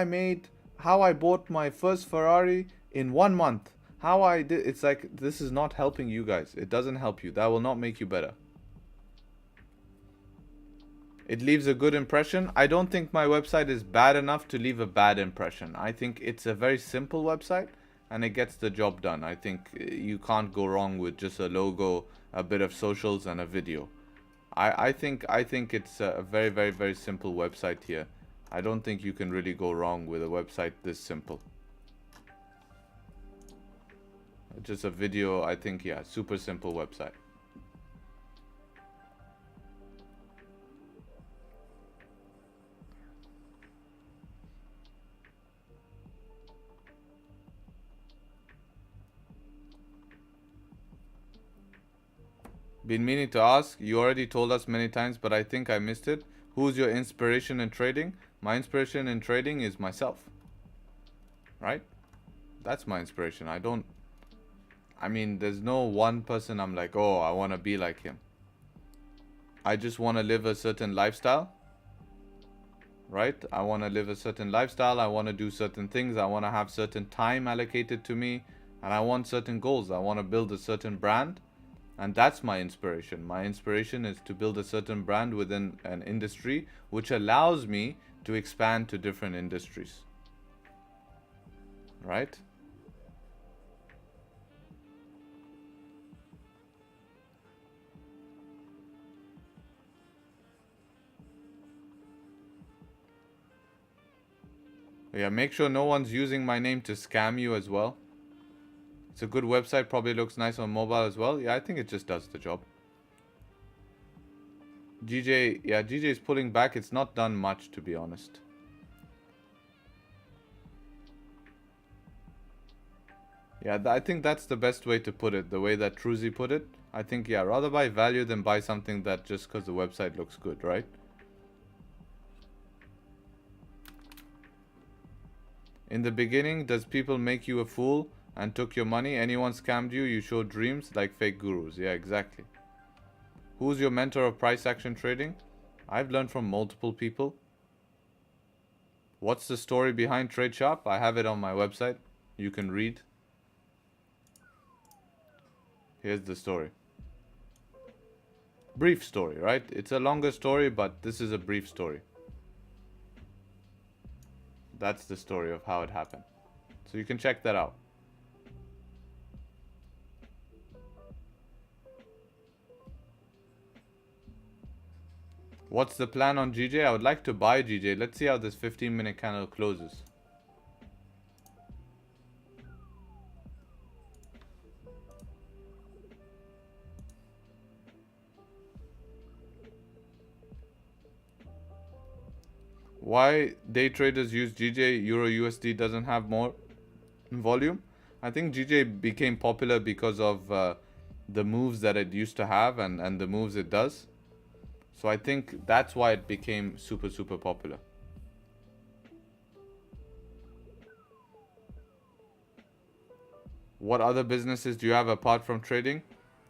I bought my first Ferrari in 1 month. How I did. It's like, this is not helping you guys. It doesn't help you. That will not make you better. It leaves a good impression. I don't think my website is bad enough to leave a bad impression. I think it's a very simple website and it gets the job done. I think you can't go wrong with just a logo, a bit of socials and a video. I think it's a very, very, very simple website here. I don't think you can really go wrong with a website this simple. Just a video, I think, yeah, super simple website. Been meaning to ask, you already told us many times, but I think I missed it. Who's your inspiration in trading? My inspiration in trading is myself. Right? That's my inspiration. I mean, there's no one person I'm like, oh, I want to be like him. I just want to live a certain lifestyle. Right? I want to live a certain lifestyle. I want to do certain things. I want to have certain time allocated to me. And I want certain goals. I want to build a certain brand. And that's my inspiration. My inspiration is to build a certain brand within an industry, which allows me to expand to different industries. Right? Yeah, make sure no one's using my name to scam you as well. It's a good website, probably looks nice on mobile as well. Yeah, I think it just does the job. GJ, yeah, GJ is pulling back. It's not done much, to be honest. Yeah, I think that's the best way to put it, the way that Truzy put it. I think, yeah, rather buy value than buy something that just because the website looks good, right? In the beginning, does people make you a fool and took your money? Anyone scammed you? You showed dreams like fake gurus. Yeah, exactly. Who's your mentor of price action trading? I've learned from multiple people. What's the story behind Tradesharpe? I have it on my website. You can read. Here's the story. Brief story, right? It's a longer story, but this is a brief story. That's the story of how it happened. So you can check that out. What's the plan on GJ? I would like to buy GJ. Let's see how this 15-minute candle closes. Why day traders use GJ? Euro USD doesn't have more volume. I think GJ became popular because of the moves that it used to have and the moves it does. So I think that's why it became super popular. What other businesses do you have apart from trading?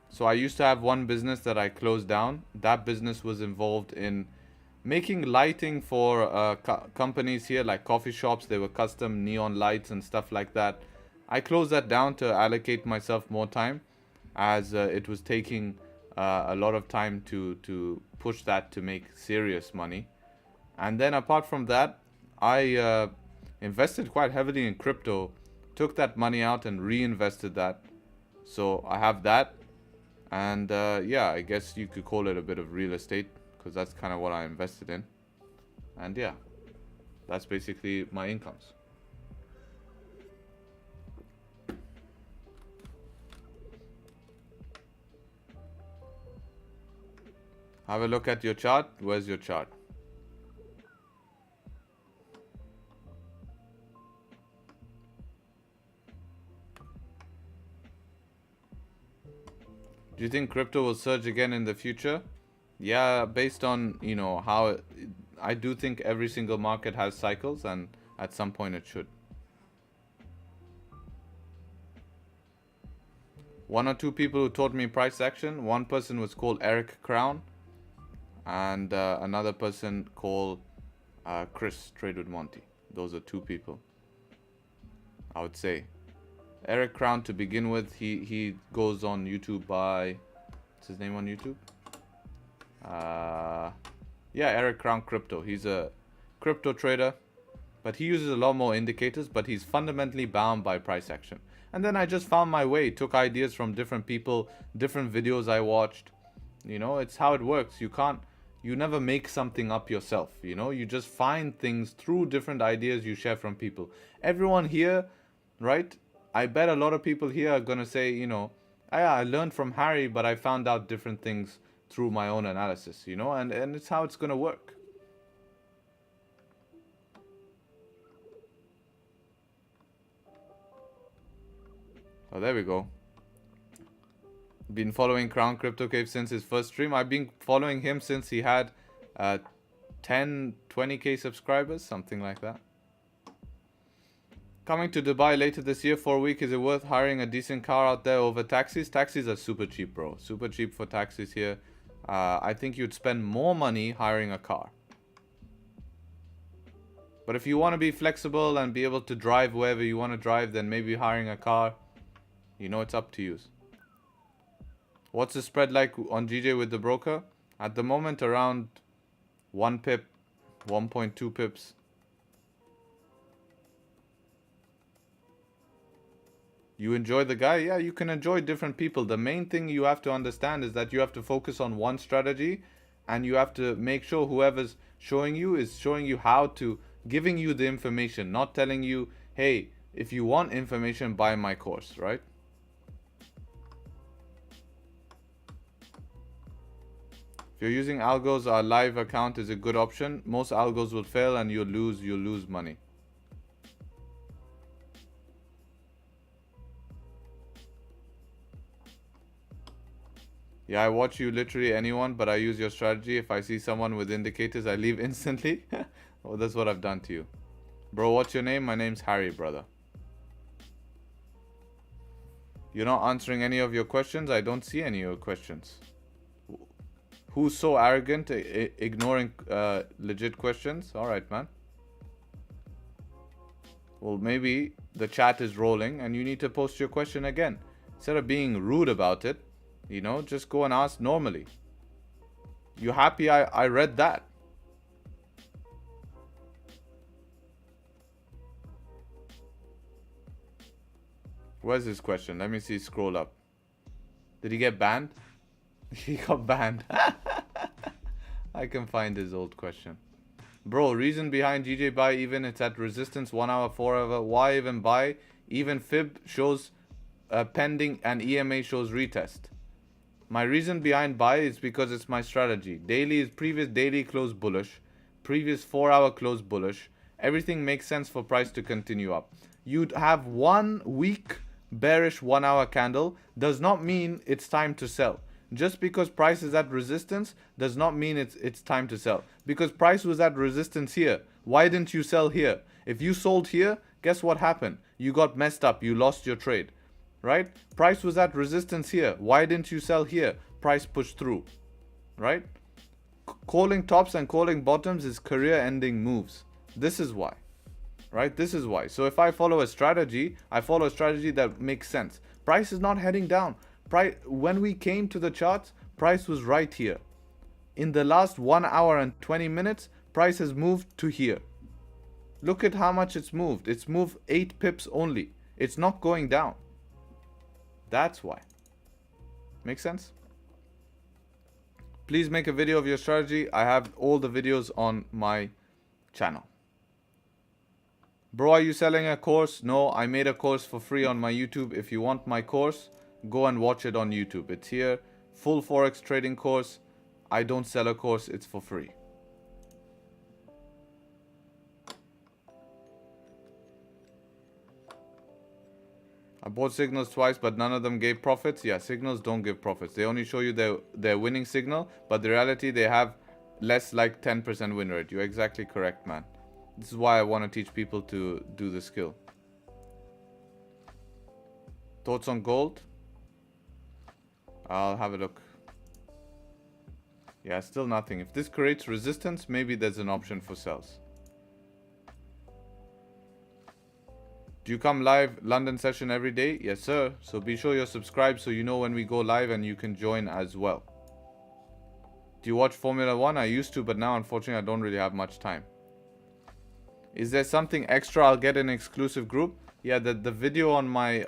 So I used to have one business that I closed down. That business was involved in making lighting for companies here, like coffee shops. They were custom neon lights and stuff like that. I closed that down to allocate myself more time, as it was taking a lot of time to push that to make serious money. And then apart from that, I invested quite heavily in crypto, took that money out and reinvested that. So I have that. And yeah, I guess you could call it a bit of real estate, because that's kind of what I invested in. And yeah, that's basically my incomes. Have a look at your chart. Where's your chart? Do you think crypto will surge again in the future? Yeah, based on, you know, how I do think every single market has cycles, and at some point it should. One or two people who taught me price action. One person was called Eric Crown, and another person called Chris, Trade with Monty. Those are two people, I would say. Eric Crown, to begin with, he goes on YouTube by, what's his name on YouTube? Yeah, Eric Crown Crypto. He's a crypto trader, but he uses a lot more indicators, but he's fundamentally bound by price action. And then I just found my way, took ideas from different people, different videos I watched. You know, it's how it works. You never make something up yourself, you know, you just find things through different ideas you share from people. Everyone here, right? I bet a lot of people here are gonna say, you know, I learned from Harry, but I found out different things through my own analysis, you know, and it's how it's gonna work. Oh, there we go. Been following Crown Crypto Cave since his first stream. I've been following him since he had 20k subscribers, something like that. Coming to Dubai later this year for a week. Is it worth hiring a decent car out there over taxis? Taxis are super cheap, bro. Super cheap for taxis here. I think you'd spend more money hiring a car. But if you want to be flexible and be able to drive wherever you want to drive, then maybe hiring a car, you know, it's up to you. What's the spread like on GJ with the broker? At the moment, around 1 pip, 1.2 pips. You enjoy the guy? Yeah, you can enjoy different people. The main thing you have to understand is that you have to focus on one strategy, and you have to make sure whoever's showing you is showing you how to, giving you the information, not telling you, hey, if you want information, buy my course, right? If you're using algos, our live account is a good option. Most algos will fail and you'll lose money. Yeah, I watch you literally anyone, but I use your strategy. If I see someone with indicators, I leave instantly. Oh, that's what I've done to you. Bro, what's your name? My name's Harry, brother. You're not answering any of your questions? I don't see any of your questions. Who's so arrogant, ignoring legit questions? Alright, man. Well, maybe the chat is rolling and you need to post your question again. Instead of being rude about it, you know, just go and ask normally. You happy I read that? Where's his question? Let me see, scroll up. Did he get banned? He got banned. I can find his old question. Bro, reason behind Gbpjpy, even it's at resistance 1 hour, 4 hour. Why even buy? Even fib shows pending and EMA shows retest. My reason behind buy is because it's my strategy. Daily is previous daily close bullish. Previous 4 hour close bullish. Everything makes sense for price to continue up. You'd have 1 week bearish 1 hour candle does not mean it's time to sell. Just because price is at resistance does not mean it's time to sell. Because price was at resistance here. Why didn't you sell here? If you sold here, guess what happened? You got messed up. You lost your trade. Right? Price was at resistance here. Why didn't you sell here? Price pushed through. Right? Calling tops and calling bottoms is career-ending moves. This is why. Right? This is why. So if I follow a strategy, I follow a strategy that makes sense. Price is not heading down. When we came to the charts, price was right here. In the last 1 hour and 20 minutes, price has moved to here. Look at how much it's moved. It's moved 8 pips only. It's not going down. That's why. Make sense? Please make a video of your strategy. I have all the videos on my channel. Bro, are you selling a course? No, I made a course for free on my YouTube. If you want my course, go and watch it on YouTube. It's here. Full Forex trading course. I don't sell a course. It's for free. I bought signals twice, but none of them gave profits. Yeah, signals don't give profits. They only show you their winning signal, but the reality, they have less like 10% win rate. You're exactly correct, man. This is why I want to teach people to do the skill. Thoughts on gold? I'll have a look. Yeah, still nothing. If this creates resistance, maybe there's an option for sells. Do you come live London session every day? Yes, sir. So be sure you're subscribed so you know when we go live and you can join as well. Do you watch Formula 1? I used to, but now unfortunately I don't really have much time. Is there something extra I'll get in an exclusive group? Yeah, the video on my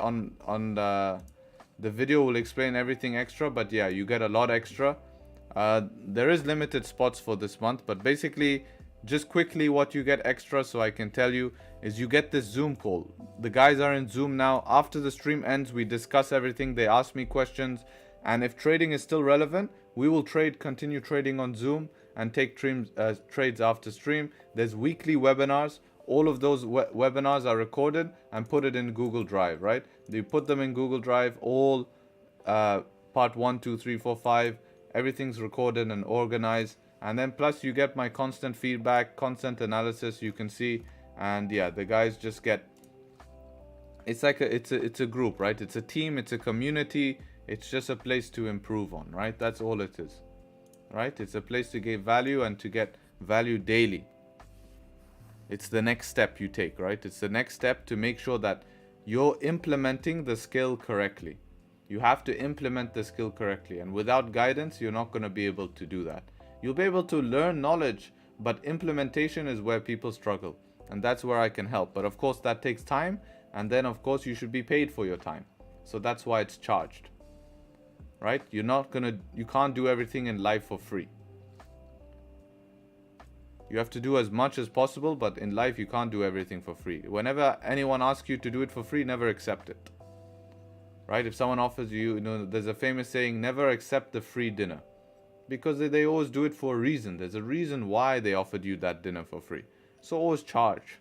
the video will explain everything extra, but yeah, you get a lot extra. There is limited spots for this month, but basically just quickly what you get extra so I can tell you is you get this Zoom call. The guys are in Zoom now. After the stream ends, we discuss everything. They ask me questions, and if trading is still relevant, we will continue trading on Zoom and take trades after stream. There's weekly webinars. All of those webinars are recorded and put it in Google Drive, right? You put them in Google Drive, all part 1, 2, 3, 4, 5. Everything's recorded and organized. And then plus you get my constant feedback, constant analysis, you can see. And yeah, the guys just get, it's like it's a group, right? It's a team, it's a community. It's just a place to improve on, right? That's all it is, right? It's a place to give value and to get value daily. It's the next step you take, right? It's the next step to make sure that you're implementing the skill correctly. You have to implement the skill correctly. And without guidance, you're not going to be able to do that. You'll be able to learn knowledge, but implementation is where people struggle. And that's where I can help. But of course, that takes time. And then, of course, you should be paid for your time. So that's why it's charged, right? You can't do everything in life for free. You have to do as much as possible, but in life, you can't do everything for free. Whenever anyone asks you to do it for free, never accept it, right? If someone offers you, there's a famous saying, never accept the free dinner. because they always do it for a reason. There's a reason why they offered you that dinner for free. So always charge.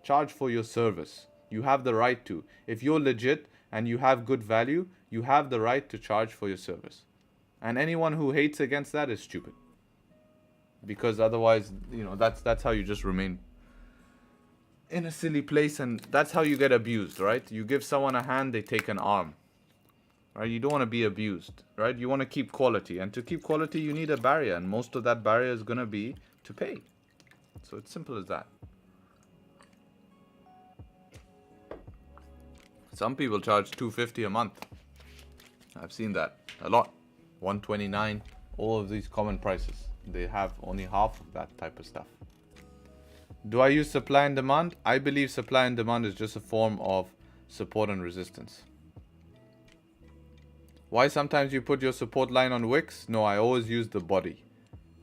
Charge for your service. You have the right to. If you're legit and you have good value, you have the right to charge for your service. And anyone who hates against that is stupid. Because otherwise, that's how you just remain in a silly place, and that's how you get abused, right? You give someone a hand, they take an arm. Right? You don't want to be abused, right? You want to keep quality, and to keep quality, you need a barrier, and most of that barrier is going to be to pay. So it's simple as that. Some people charge $250 a month. I've seen that a lot. $129, all of these common prices. They have only half of that type of stuff. Do I use supply and demand? I believe supply and demand is just a form of support and resistance. Why sometimes you put your support line on wicks? No, I always use the body.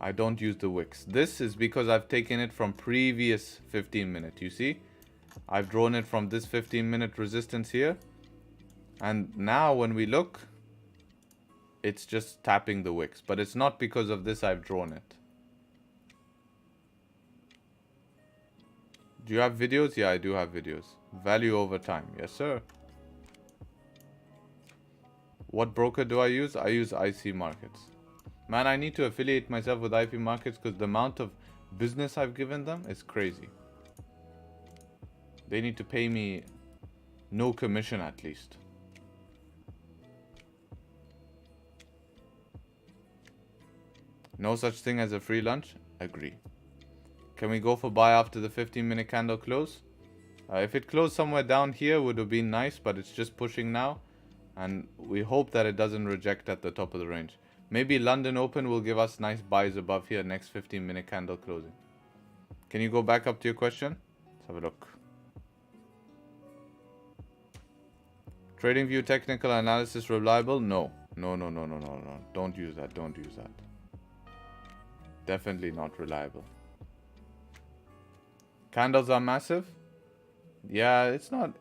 I don't use the wicks. This is because I've taken it from previous 15-minute. You see? I've drawn it from this 15-minute resistance here. And now when we look, it's just tapping the wicks. But it's not because of this I've drawn it. Do you have videos? Yeah, I do have videos. Value over time. Yes, sir. What broker do I use? I use IC Markets. Man, I need to affiliate myself with IP Markets because the amount of business I've given them is crazy. They need to pay me no commission at least. No such thing as a free lunch? Agree. Can we go for buy after the 15-minute candle close? If it closed somewhere down here, would have been nice, but it's just pushing now. And we hope that it doesn't reject at the top of the range. Maybe London Open will give us nice buys above here next 15-minute candle closing. Can you go back up to your question? Let's have a look. Tradingview technical analysis reliable? No. No. Don't use that. Don't use that. Definitely not reliable. Candles are massive? Yeah,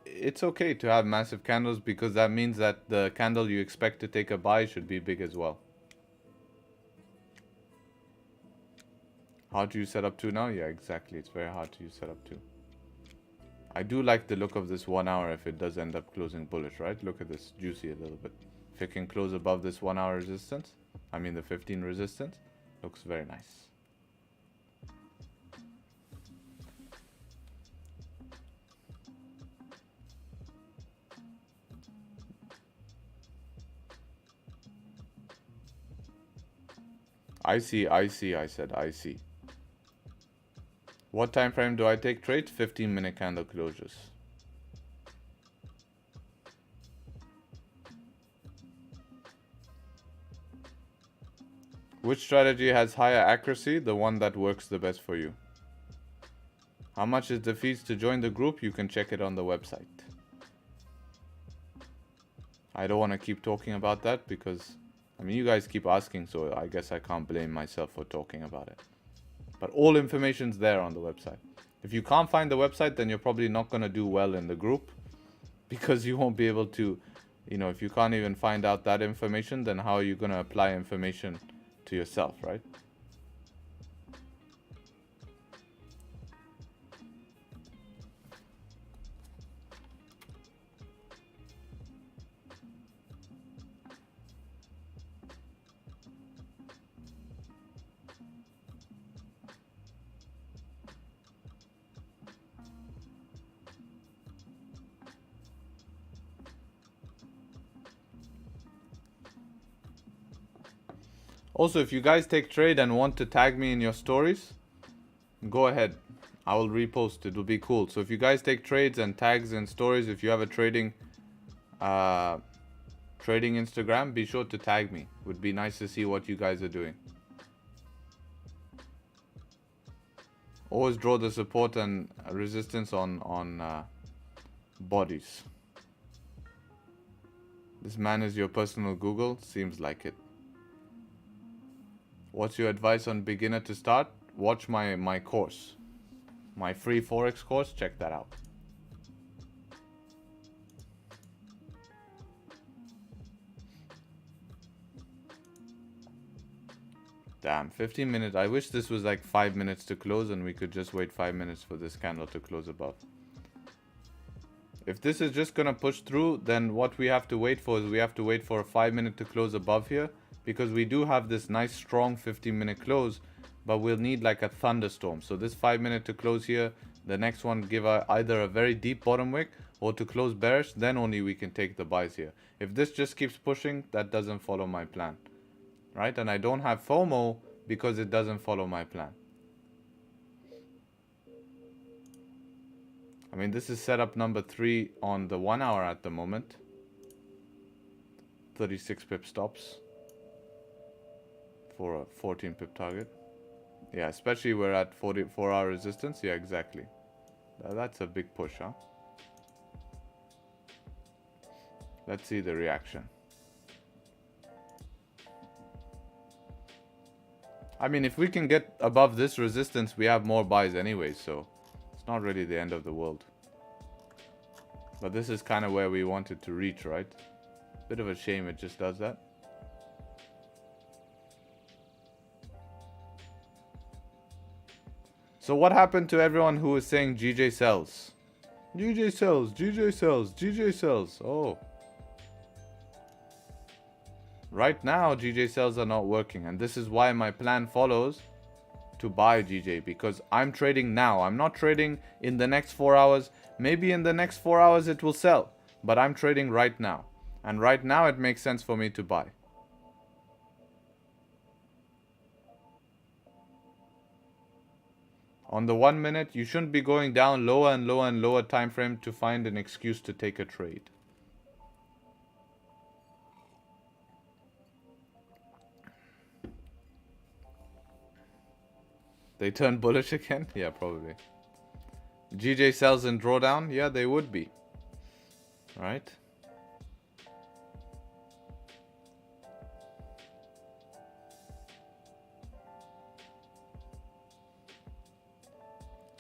it's okay to have massive candles because that means that the candle you expect to take a buy should be big as well. How do you set up 2 now? Yeah, exactly. It's very hard to use setup 2. I do like the look of this 1 hour if it does end up closing bullish, right? Look at this, juicy a little bit. If it can close above this 1 hour resistance, I mean the 15 resistance, looks very nice. I see, I said, I see. What time frame do I take trades? 15-minute candle closures. Which strategy has higher accuracy? The one that works the best for you. How much is the fees to join the group? You can check it on the website. I don't want to keep talking about that because, I mean, you guys keep asking, so I guess I can't blame myself for talking about it. But all information's there on the website. If you can't find the website, then you're probably not going to do well in the group because you won't be able to, if you can't even find out that information, then how are you going to apply information to yourself, right? Also, if you guys take trade and want to tag me in your stories, go ahead. I will repost. It will be cool. So if you guys take trades and tags and stories, if you have a trading Instagram, be sure to tag me. Would be nice to see what you guys are doing. Always draw the support and resistance on bodies. This man is your personal Google? Seems like it. What's your advice on beginner to start? Watch my course. My free Forex course. Check that out. Damn, 15 minutes. I wish this was like 5 minutes to close and we could just wait 5 minutes for this candle to close above. If this is just gonna push through, then what we have to wait for is we have to wait for a 5 minute to close above here, because we do have this nice strong 15-minute close, but we'll need like a thunderstorm. So this 5 minute to close here, the next one give either a very deep bottom wick or to close bearish, then only we can take the buys here. If this just keeps pushing, that doesn't follow my plan, right? And I don't have FOMO because it doesn't follow my plan. I mean, this is setup number 3 on the 1 hour at the moment. 36 pip stops for a 14 pip target. Yeah, especially we're at 44-hour resistance. Yeah, exactly. That's a big push, huh? Let's see the reaction. I mean, if we can get above this resistance, we have more buys anyway, so it's not really the end of the world. But this is kind of where we wanted to reach, right? Bit of a shame it just does that. So what happened to everyone who was saying GJ sells? GJ sells, GJ sells, GJ sells. Oh. Right now, GJ sells are not working. And this is why my plan follows to buy GJ. Because I'm trading now. I'm not trading in the next 4 hours. Maybe in the next 4 hours it will sell. But I'm trading right now. And right now it makes sense for me to buy. On the 1 minute, you shouldn't be going down lower and lower and lower time frame to find an excuse to take a trade. They turn bullish again? Yeah, probably. GJ sells in drawdown? Yeah, they would be. Right?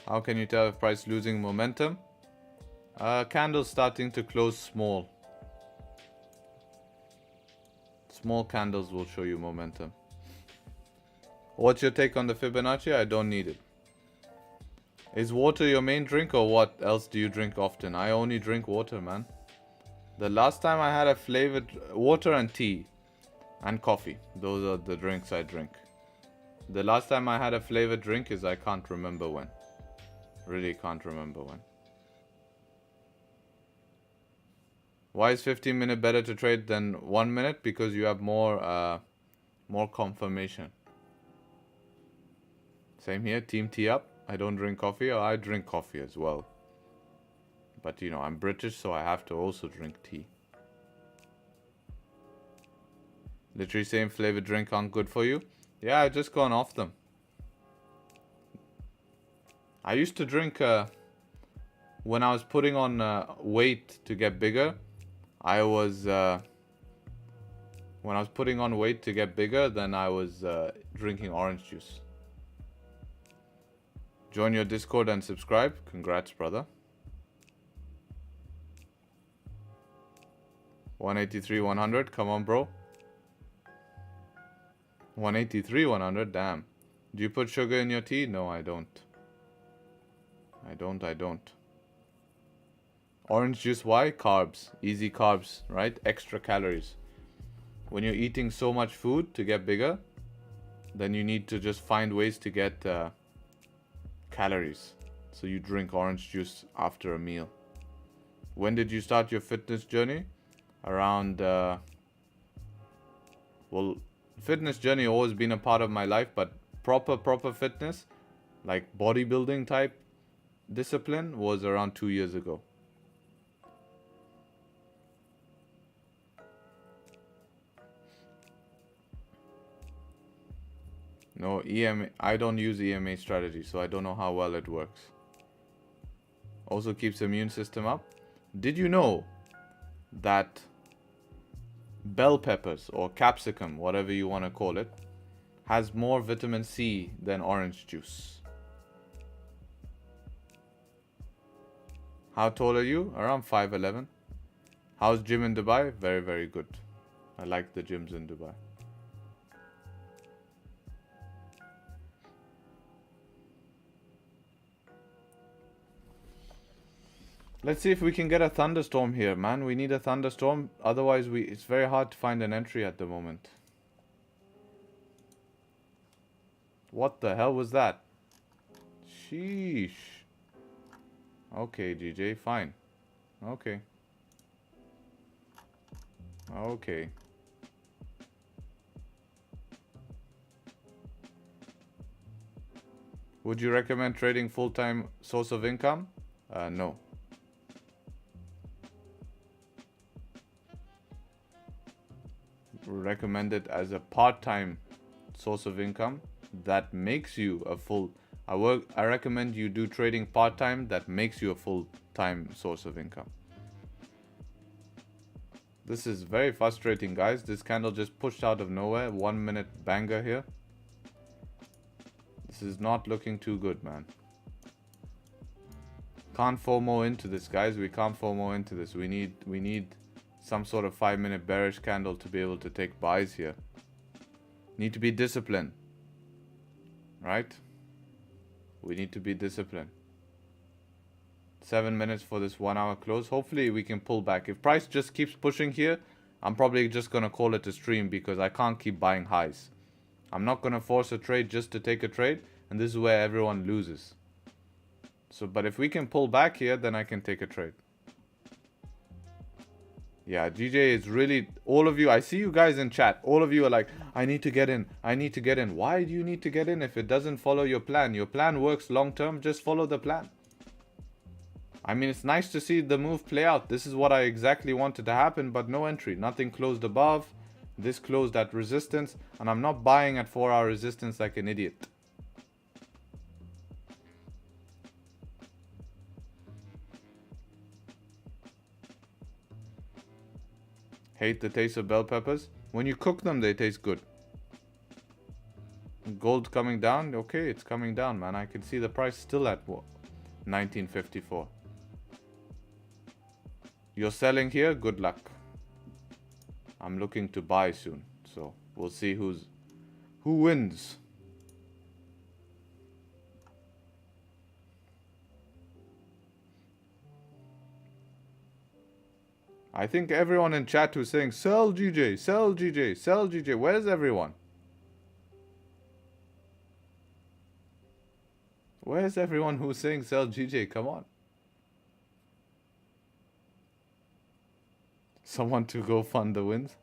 How can you tell if price losing momentum? Candles starting to close small. Small candles will show you momentum. What's your take on the Fibonacci? I don't need it. Is water your main drink or what else do you drink often? I only drink water, man. The last time I had a flavored water and tea and coffee. Those are the drinks I drink. The last time I had a flavored drink is I can't remember when. Really can't remember when. Why is 15 minute better to trade than 1 minute? Because you have more confirmation. Same here, team tea up. I don't drink coffee, or I drink coffee as well. But you know, I'm British, so I have to also drink tea. Literally same flavored drink aren't good for you. Yeah, I've just gone off them. I used to drink when I was putting on weight to get bigger. When I was putting on weight to get bigger, then I was drinking orange juice. Join your Discord and subscribe. Congrats, brother. 183, 100. Come on, bro. 183, 100. Damn. Do you put sugar in your tea? No, I don't. I don't. Orange juice, why? Carbs. Easy carbs, right? Extra calories. When you're eating so much food to get bigger, then you need to just find ways to get calories. So you drink orange juice after a meal. When did you start your fitness journey? Around, well, fitness journey always been a part of my life, but proper fitness, like bodybuilding type discipline, was around 2 years ago. No, EMA, I don't use EMA strategy, so I don't know how well it works. Also keeps the immune system up. Did you know that bell peppers or capsicum, whatever you want to call it, has more vitamin C than orange juice? How tall are you? Around 5'11". How's gym in Dubai? Very, very good. I like the gyms in Dubai. Let's see if we can get a thunderstorm here, man. We need a thunderstorm. Otherwise, it's very hard to find an entry at the moment. What the hell was that? Sheesh. Okay, GJ, fine. Okay. Okay. Would you recommend trading full-time source of income? No. Recommend it as a part-time source of income that makes you a full. I recommend you do trading part-time that makes you a full-time source of income. This is very frustrating, guys. This candle just pushed out of nowhere. 1 minute banger here. This is not looking too good, man. Can't FOMO into this, guys. We can't FOMO into this. We need some sort of 5-minute bearish candle to be able to take buys here. Need to be disciplined. Right? We need to be disciplined. 7 minutes for this 1 hour close. Hopefully we can pull back. If price just keeps pushing here, I'm probably just going to call it a stream because I can't keep buying highs. I'm not going to force a trade just to take a trade, and this is where everyone loses. So, but if we can pull back here, then I can take a trade. Yeah, GJ is really, all of you, I see you guys in chat. All of you are like, I need to get in. I need to get in. Why do you need to get in if it doesn't follow your plan? Your plan works long term. Just follow the plan. I mean, it's nice to see the move play out. This is what I exactly wanted to happen, but no entry. Nothing closed above. This closed at resistance. And I'm not buying at 4-hour resistance like an idiot. Hate the taste of bell peppers. When you cook them, they taste good. Gold coming down. Okay, it's coming down, man. I can see the price still at what? 1954. You're selling here? Good luck. I'm looking to buy soon. So we'll see who wins. I think everyone in chat who's saying, sell GJ, sell GJ, sell GJ. Where's everyone? Where's everyone who's saying sell GJ? Come on. Someone to go fund the wins.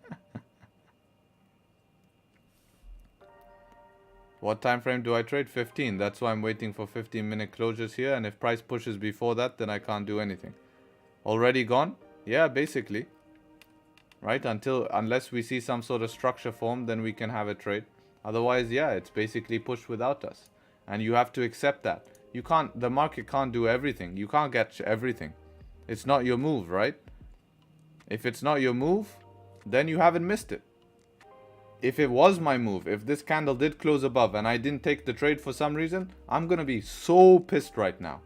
What time frame do I trade? 15. That's why I'm waiting for 15-minute closures here. And if price pushes before that, then I can't do anything. Already gone? Yeah, basically. Right? Unless we see some sort of structure form, then we can have a trade. Otherwise, yeah, it's basically pushed without us. And you have to accept that. You can't, the market can't do everything. You can't get everything. It's not your move, right? If it's not your move, then you haven't missed it. If it was my move, if this candle did close above and I didn't take the trade for some reason, I'm going to be so pissed right now.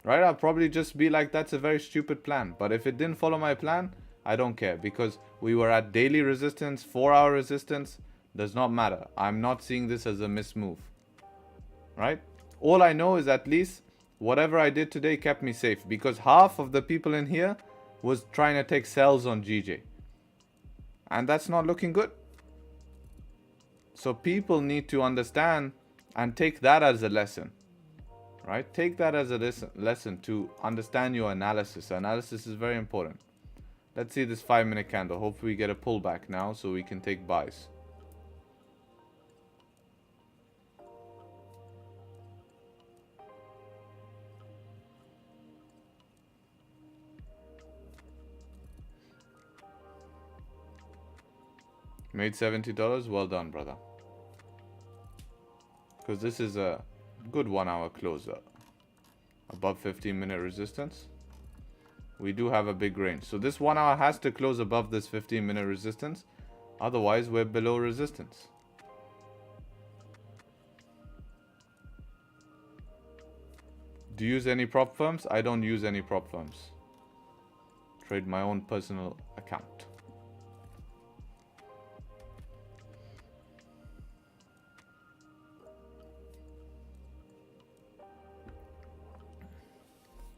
Right? I'll probably just be like, that's a very stupid plan. But if it didn't follow my plan, I don't care. Because we were at daily resistance, 4-hour resistance. Does not matter. I'm not seeing this as a missed move. Right? All I know is at least whatever I did today kept me safe. Because half of the people in here was trying to take sells on GJ. And that's not looking good. So people need to understand and take that as a lesson. Right? Take that as a lesson to understand your analysis. Analysis is very important. Let's see this 5-minute candle. Hopefully we get a pullback now so we can take buys. Made $70. Well done, brother. Because this is a good 1-hour closer. Above 15-minute resistance. We do have a big range. So this 1 hour has to close above this 15-minute resistance. Otherwise, we're below resistance. Do you use any prop firms? I don't use any prop firms. Trade my own personal account.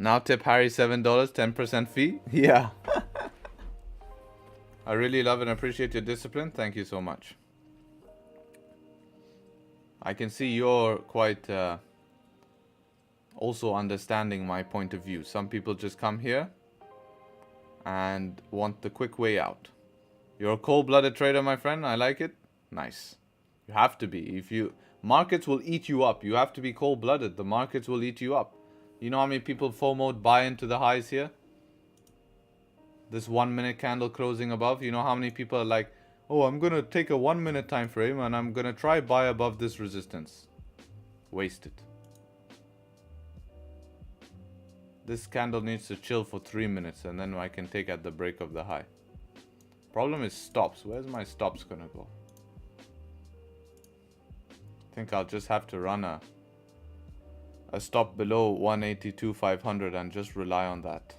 Now tip Harry $7, 10% fee. Yeah. I really love and appreciate your discipline. Thank you so much. I can see you're quite also understanding my point of view. Some people just come here and want the quick way out. You're a cold-blooded trader, my friend. I like it. Nice. You have to be. Markets will eat you up. You have to be cold-blooded. The markets will eat you up. You know how many people FOMO buy into the highs here? This 1 minute candle closing above. You know how many people are like, oh, I'm going to take a 1 minute time frame and I'm going to try buy above this resistance. Wasted. This candle needs to chill for 3 minutes and then I can take at the break of the high. Problem is stops. Where's my stops going to go? I think I'll just have to run a stop below 182,500 and just rely on that.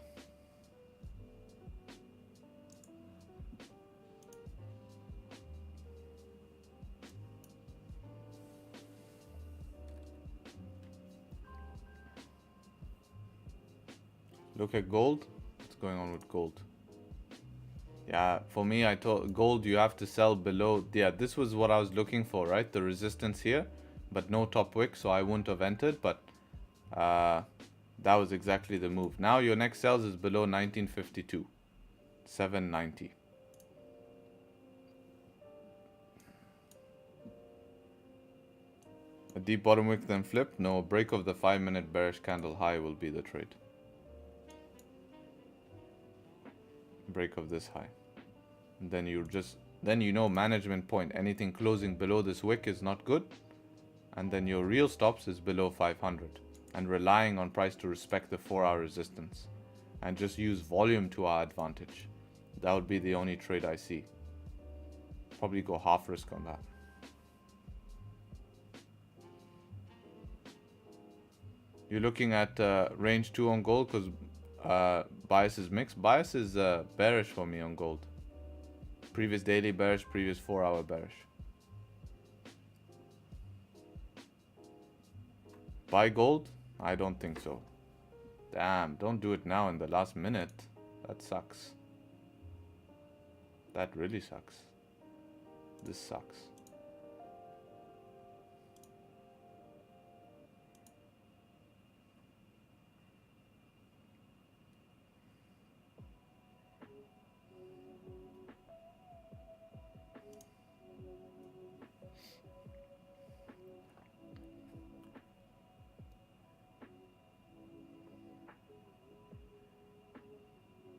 Look at gold. What's going on with gold? Yeah, for me, I told gold you have to sell below. Yeah, this was what I was looking for, right? The resistance here, but no top wick, so I wouldn't have entered. But that was exactly the move. Now your next sales is below 1952, 790. A deep bottom wick then flip. No, break of the 5 minute bearish candle high will be the trade. Break of this high. And then you know management point. Anything closing below this wick is not good. And then your real stops is below 500. And relying on price to respect the 4-hour resistance. And just use volume to our advantage. That would be the only trade I see. Probably go half risk on that. You're looking at range 2 on gold because bias is mixed. Bias is bearish for me on gold. Previous daily bearish, previous 4-hour bearish. Buy gold? I don't think so. Damn, don't do it now in the last minute. That sucks. That really sucks. This sucks.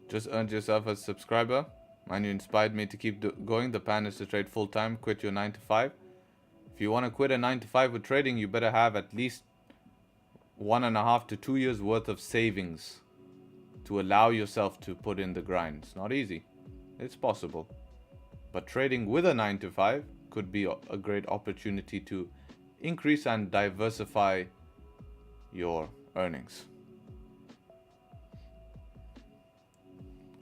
Just earned yourself a subscriber. And you inspired me to keep going. The plan is to trade full time. Quit your 9 to 5. If you want to quit a 9 to 5 with trading, you better have at least 1.5 to 2 years worth of savings to allow yourself to put in the grind. It's not easy. It's possible. But trading with a 9 to 5 could be a great opportunity to increase and diversify your earnings.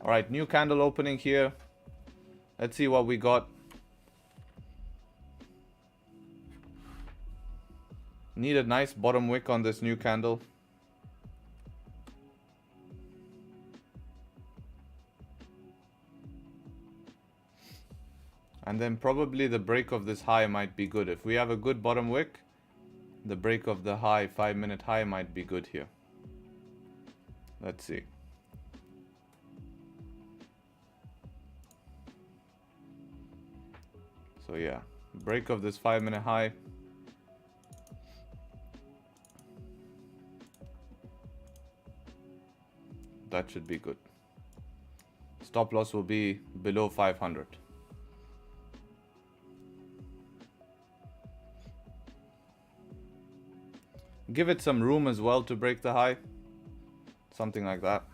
All right, new candle opening here. Let's see what we got. Need a nice bottom wick on this new candle. And then probably the break of this high might be good. If we have a good bottom wick, the break of the high, 5 minute high might be good here. Let's see. So yeah, break of this 5 minute high. That should be good. Stop loss will be below 500. Give it some room as well to break the high. Something like that.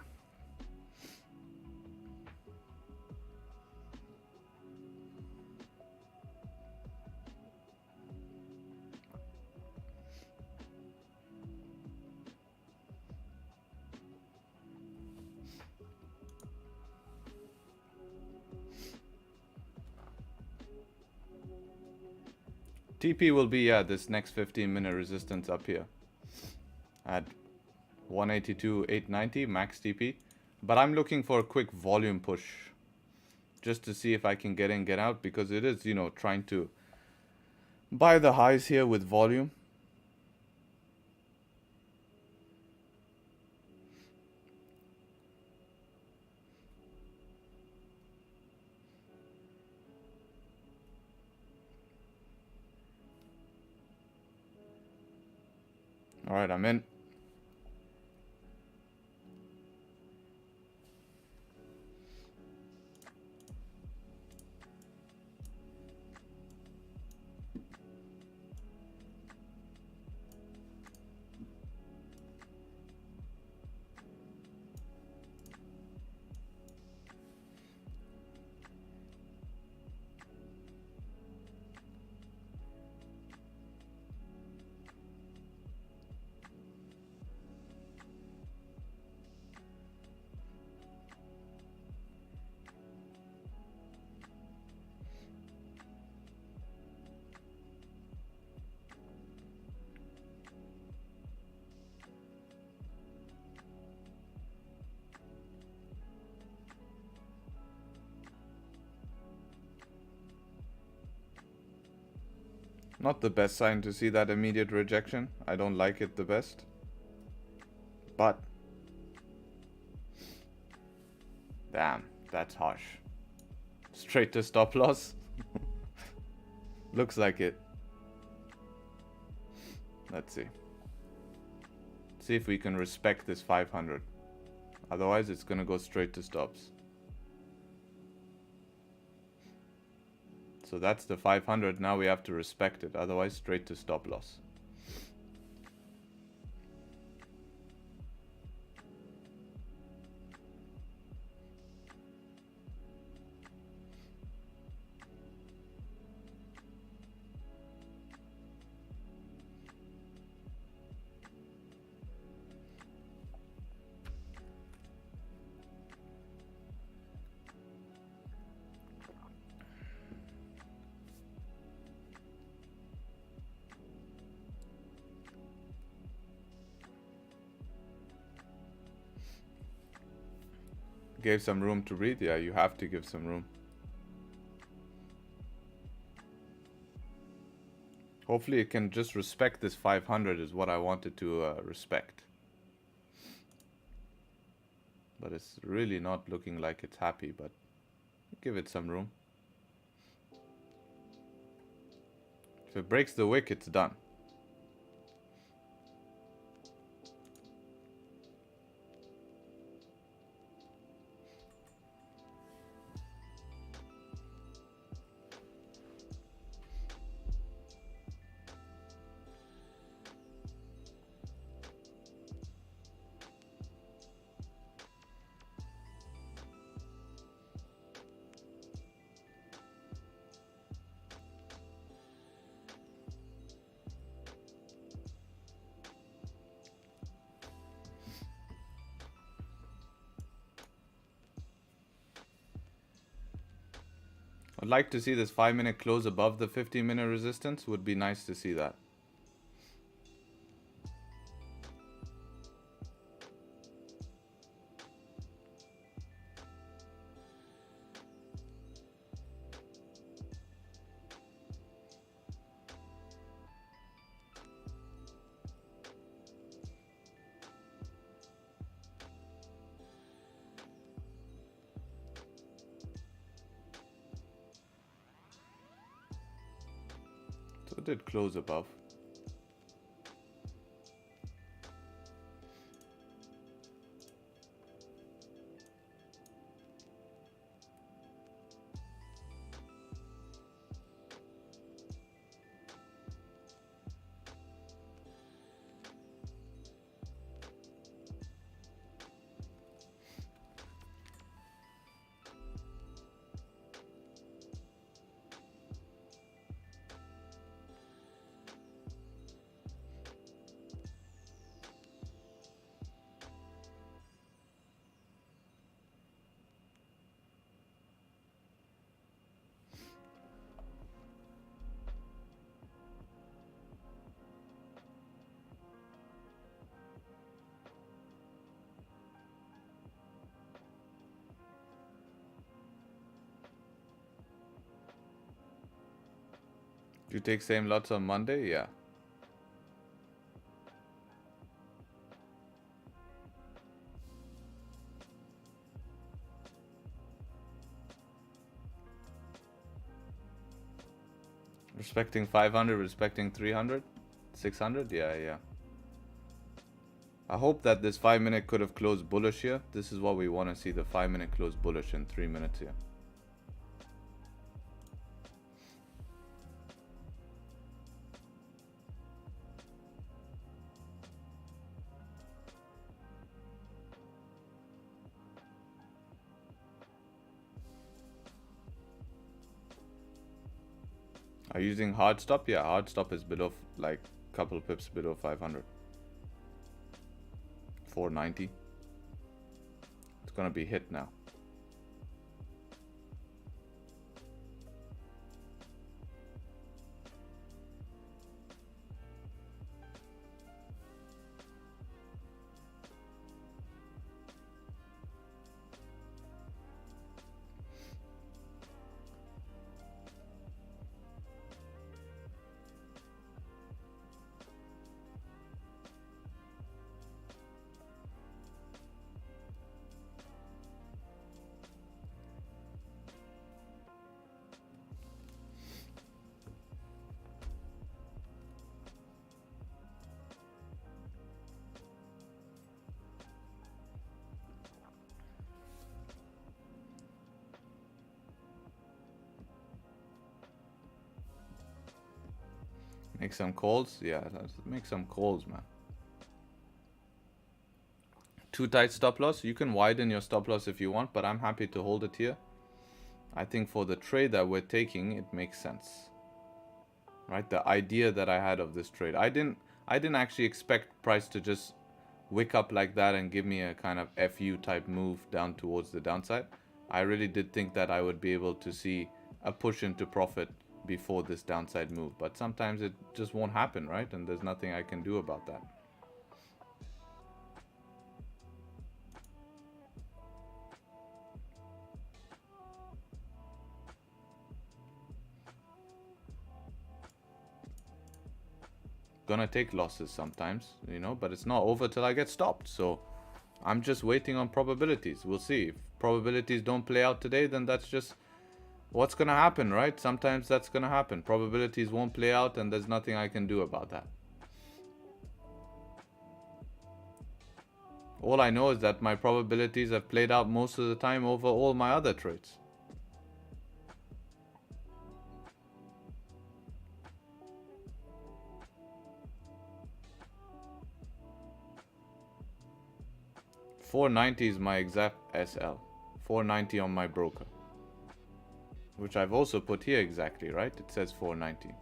TP will be, yeah, this next 15-minute resistance up here at 182,890 max TP. But I'm looking for a quick volume push just to see if I can get in, get out, because it is, you know, trying to buy the highs here with volume. All right, I'm in. Not the best sign to see that immediate rejection. I don't like it the best. But damn, that's harsh. Straight to stop loss. Looks like it. Let's see. See if we can respect this 500. Otherwise, it's gonna go straight to stops. So that's the 500. Now we have to respect it. Otherwise, straight to stop loss. Gave some room to breathe. Yeah, you have to give some room. Hopefully it can just respect this 500 is what I wanted to respect. But it's really not looking like it's happy, but give it some room. If it breaks the wick, it's done. I'd like to see this 5-minute close above the 15-minute resistance. Would be nice to see that. It did close above. you take same lots on Monday? Yeah. Respecting 500, respecting 300, 600? Yeah, yeah. I hope that this 5 minute could have closed bullish here. This is what we want to see, the 5 minute close bullish in 3 minutes here. Are you using hard stop? Yeah, hard stop is below, like, couple pips below 500. 490. It's gonna be hit now. Make some calls? Yeah, make some calls, man. Too tight stop loss? You can widen your stop loss if you want, but I'm happy to hold it here. I think for the trade that we're taking, it makes sense. Right? The idea that I had of this trade. I didn't actually expect price to just wick up like that and give me a kind of FU type move down towards the downside. I really did think that I would be able to see a push into profit before this downside move, but sometimes it just won't happen, right? And there's nothing I can do about that. Gonna take losses sometimes, you know, but it's not over till I get stopped. So I'm just waiting on probabilities. We'll see. If probabilities don't play out today, then that's just what's gonna happen, right? Sometimes that's gonna happen. Probabilities won't play out and there's nothing I can do about that. All I know is that my probabilities have played out most of the time over all my other trades. $490 is my exact SL. 490 on my broker. Which I've also put here exactly, right? It says 490.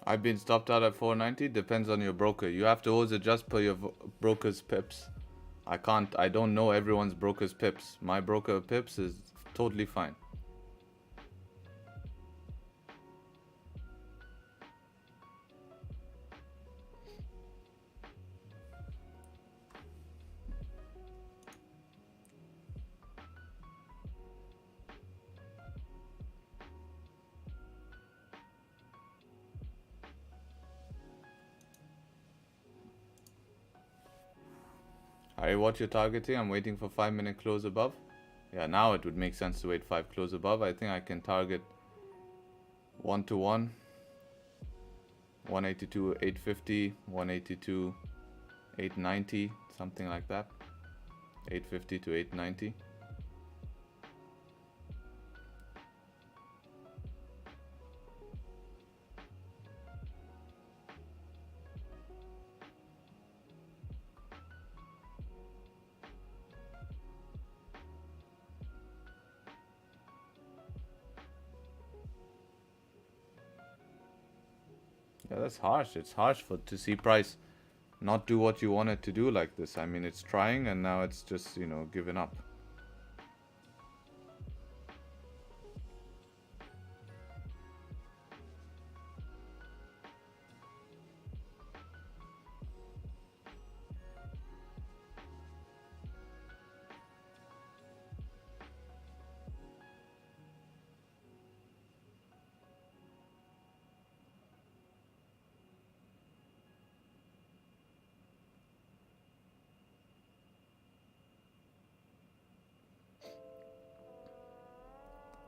I've been stopped out at 490. Depends on your broker. You have to always adjust per your broker's pips. I don't know everyone's broker's pips. My broker pips is totally fine. Alright, what you're targeting? I'm waiting for 5 minute close above. Yeah, now it would make sense to wait 5 close above. I think I can target 1 to 1, 182 850, 182 890, something like that. 850 to 890. Yeah, that's harsh. It's harsh to see price not do what you want it to do like this. I mean, it's trying and now it's just, you know, giving up.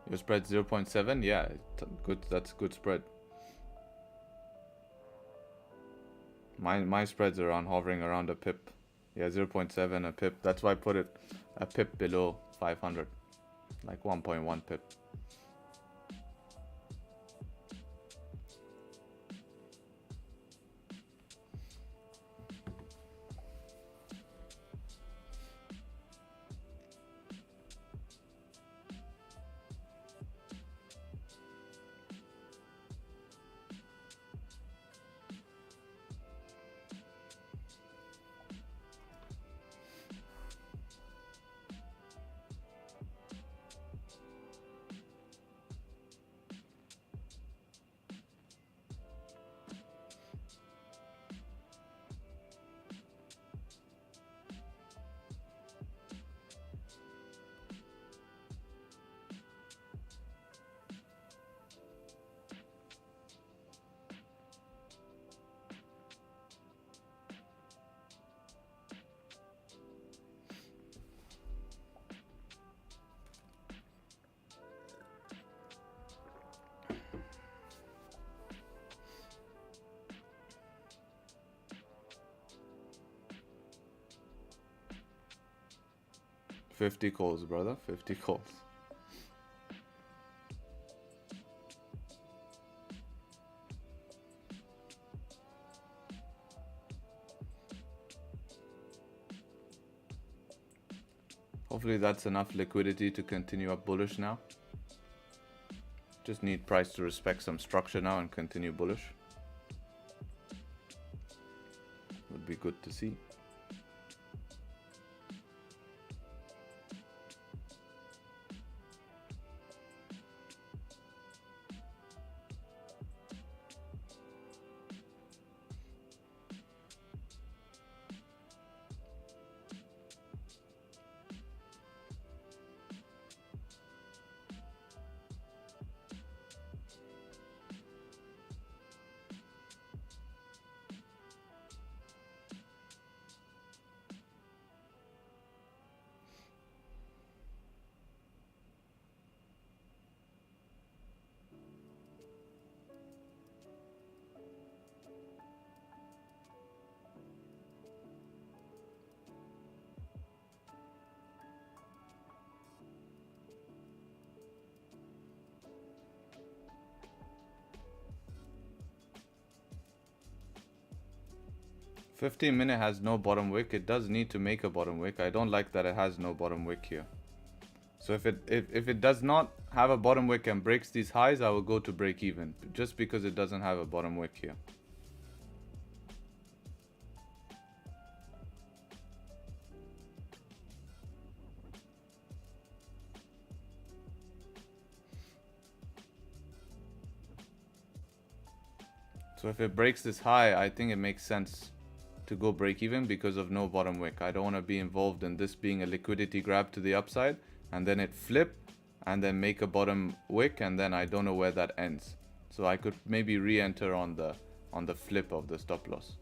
Your spread 0.7? Yeah, good. That's good spread. My spreads are hovering around a pip. Yeah, 0.7 a pip. That's why I put it a pip below 500, like 1.1 pip. $50 calls, brother. 50 calls. Hopefully that's enough liquidity to continue up bullish now. Just need price to respect some structure now and continue bullish. Would be good to see. $15-minute has no bottom wick. It does need to make a bottom wick. I don't like that it has no bottom wick here. So if it does not have a bottom wick and breaks these highs, I will go to break even, just because it doesn't have a bottom wick here. So if it breaks this high, I think it makes sense to go break even because of no bottom wick. I don't want to be involved in this being a liquidity grab to the upside and then it flip and then make a bottom wick, and then I don't know where that ends. So I could maybe re-enter on the flip of the stop loss.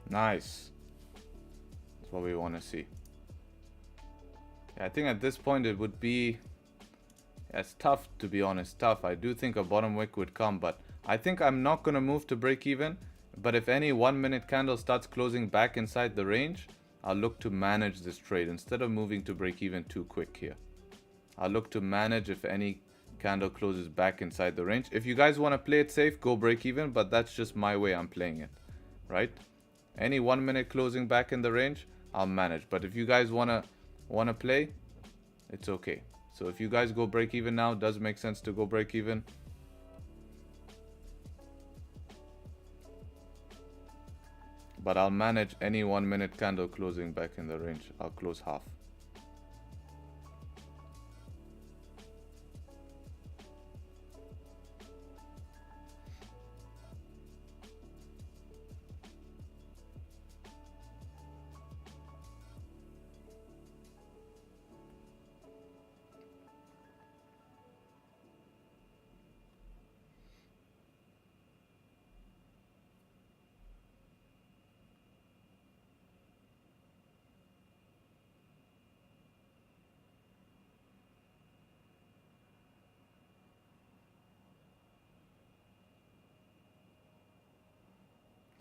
Nice. That's what we want to see. Yeah, I think at this point it would be... Yeah, it's tough, to be honest. Tough. I do think a bottom wick would come, but I think I'm not going to move to break even. But if any 1 minute candle starts closing back inside the range, I'll look to manage this trade instead of moving to break even too quick here. I'll look to manage if any candle closes back inside the range. If you guys want to play it safe, go break even, but that's just my way I'm playing it, right? Any 1 minute closing back in the range, I'll manage. But if you guys wanna play, it's okay. So if you guys go break even now, it does make sense to go break even. But I'll manage any 1 minute candle closing back in the range. I'll close half.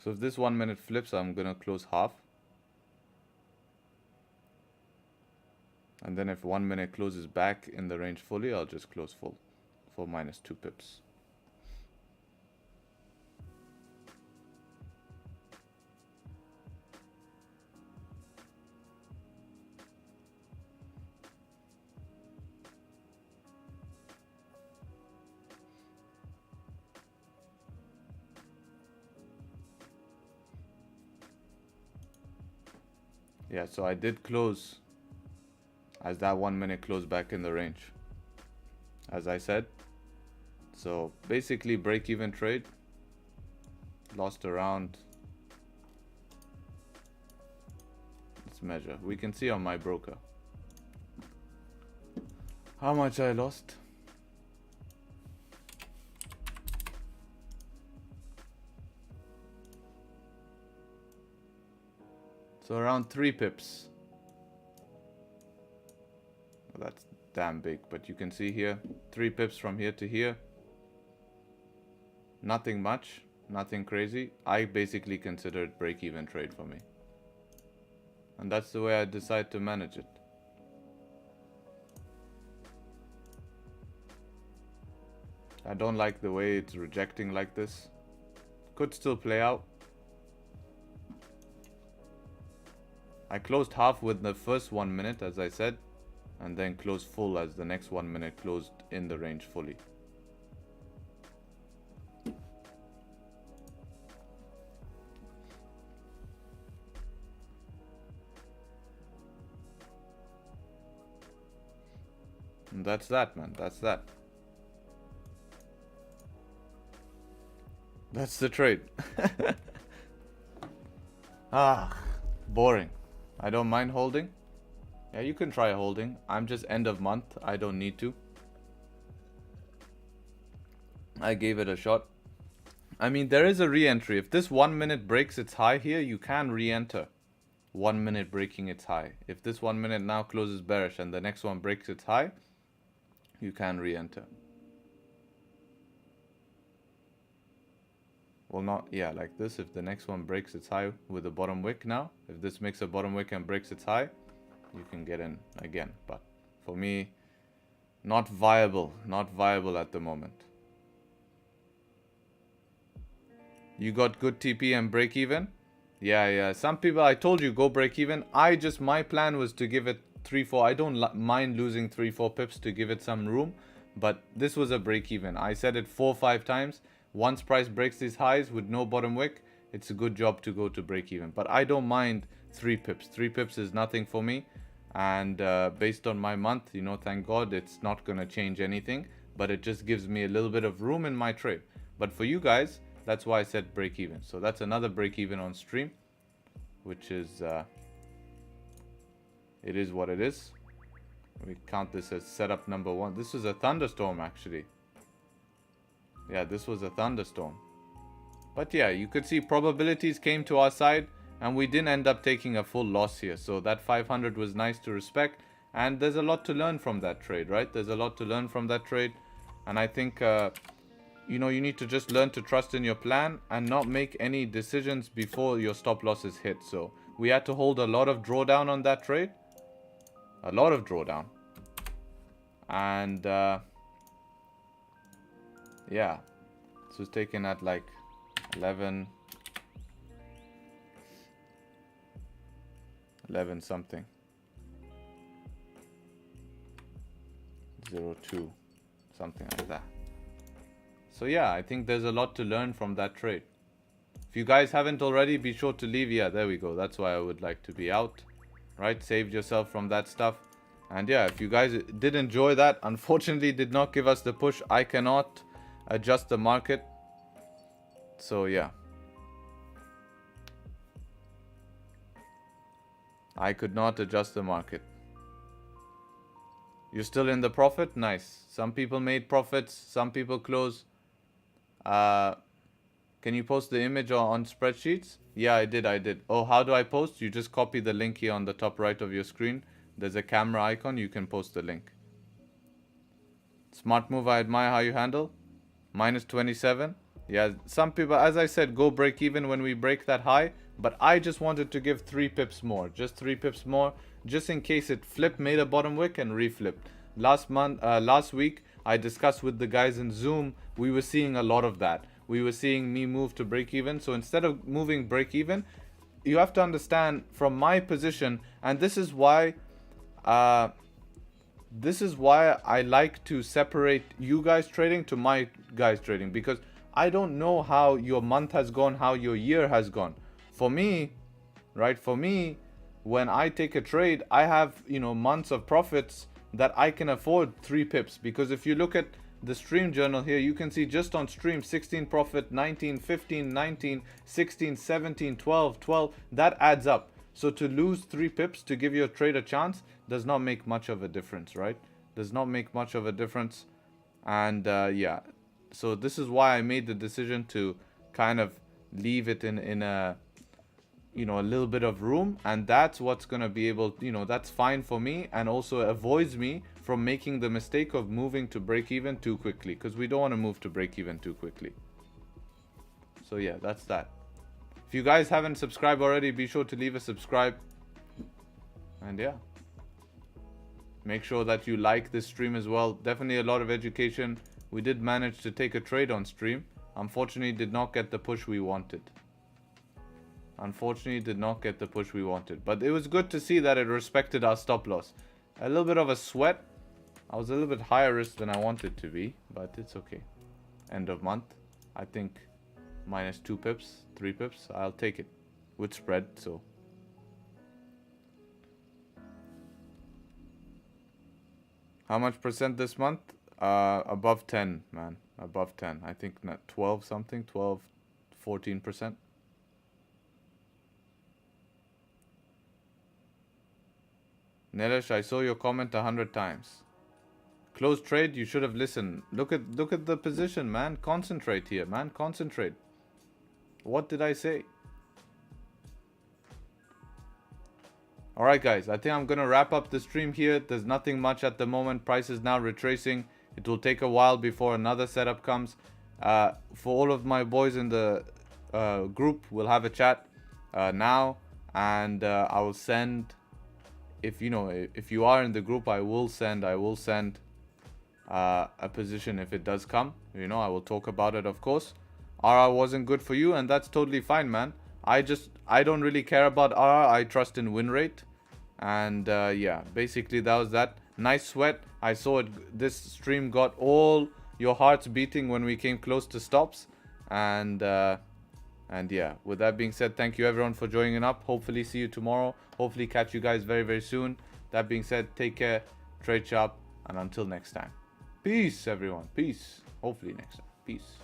So if this 1 minute flips, I'm gonna close half. And then if 1 minute closes back in the range fully, I'll just close full for -2 pips. Yeah, so I did close as that 1 minute closed back in the range, as I said. So basically break even trade. Lost around, let's measure. We can see on my broker how much I lost. So around 3 pips. Well, that's damn big, but you can see here 3 pips from here to here. Nothing much, nothing crazy. I basically consider it break-even trade for me, and that's the way I decide to manage it. I don't like the way it's rejecting like this. Could still play out. I closed half with the first 1 minute, as I said, and then closed full as the next 1 minute closed in the range fully. And that's that, man. That's that. That's the trade. Boring. I don't mind holding. Yeah, you can try holding. I'm just end of month. I don't need to. I gave it a shot. I mean, there is a re-entry. If this 1 minute breaks its high here, you can re-enter. 1 minute breaking its high. If this 1 minute now closes bearish and the next one breaks its high, you can re-enter. Well, not, yeah, like this. If the next one breaks its high with a bottom wick now, if this makes a bottom wick and breaks its high, you can get in again. But for me, not viable at the moment. You got good TP and break even? Yeah. Some people, I told you, go break even. My plan was to give it 3-4. I don't mind losing 3-4 pips to give it some room. But this was a break even. I said it 4 or 5 times. Once price breaks these highs with no bottom wick, it's a good job to go to break even. But I don't mind 3 pips. 3 pips is nothing for me. And based on my month, you know, thank God, it's not going to change anything. But it just gives me a little bit of room in my trade. But for you guys, that's why I said break even. So that's another break even on stream, which is, it is what it is. We count this as setup number 1. This is a thunderstorm, actually. Yeah, this was a thunderstorm. But yeah, you could see probabilities came to our side. and we didn't end up taking a full loss here. So that 500 was nice to respect, and there's a lot to learn from that trade, right? There's a lot to learn from that trade, and I think you know, you need to just learn to trust in your plan and not make any decisions before your stop losses hit. So we had to hold a lot of drawdown on that trade, a lot of drawdown, and yeah, this was taken at like 11 something, 02, something like that. So yeah, I think there's a lot to learn from that trade. If you guys haven't already, be sure to leave. Yeah, there we go. That's why I would like to be out, right? Saved yourself from that stuff. And yeah, if you guys did enjoy that, unfortunately did not give us the push. I cannot adjust the market. So yeah, I could not adjust the market. You're still in the profit? Nice. Some people made profits, some people close. Can you post the image on spreadsheets? Yeah, I did. Oh, how do I post? You just copy the link here on the top right of your screen. There's a camera icon. You can post the link. Smart move. I admire how you handle. Minus 27. Yeah, some people, as I said, go break even when we break that high. But I just wanted to give 3 pips more. Just 3 pips more. Just in case it flipped, made a bottom wick and reflipped. Last week, I discussed with the guys in Zoom, we were seeing a lot of that. We were seeing me move to break even. So instead of moving break even, you have to understand from my position, and this is why I like to separate you guys trading to my guys trading, because I don't know how your month has gone, how your year has gone. For me, right? For me, when I take a trade, I have, you know, months of profits that I can afford 3 pips. Because if you look at the stream journal here, you can see just on stream 16 profit, 19, 15, 19, 16, 17, 12, 12. That adds up. So to lose 3 pips to give your trade a chance does not make much of a difference, right? Does not make much of a difference. And yeah, so this is why I made the decision to kind of leave it in a, you know, a little bit of room, and that's what's gonna be able, you know, that's fine for me, and also avoids me from making the mistake of moving to break even too quickly, because we don't want to move to break even too quickly. So yeah, that's that. If you guys haven't subscribed already, be sure to leave a subscribe, and yeah, make sure that you like this stream as well. Definitely a lot of education. We did manage to take a trade on stream. Unfortunately, did not get the push we wanted. Unfortunately, did not get the push we wanted. But it was good to see that it respected our stop loss. A little bit of a sweat. I was a little bit higher risk than I wanted to be, but it's okay. End of month. I think minus 2 pips, 3 pips. I'll take it with spread, so. How much percent this month? Above 10, man. Above 10. I think not 12 something, 12, 14%. Nilesh, I saw your comment 100 times. Close trade, you should have listened. Look at the position, man. Concentrate here, man. Concentrate. What did I say? Alright guys, I think I'm gonna wrap up the stream here. There's nothing much at the moment. Price is now retracing. It will take a while before another setup comes. For all of my boys in the group, we'll have a chat now, and I will send, if you know, if you are in the group, I will send a position if it does come. You know, I will talk about it, of course. RR wasn't good for you, and that's totally fine, man. I don't really care about RR. I trust in win rate. And yeah, basically that was that. Nice sweat. I saw it. This stream got all your hearts beating when we came close to stops. And yeah, with that being said, thank you everyone for joining up. Hopefully see you tomorrow. Hopefully catch you guys very, very soon. That being said, take care, trade sharp, and until next time. Peace, everyone. Peace. Hopefully next time. Peace.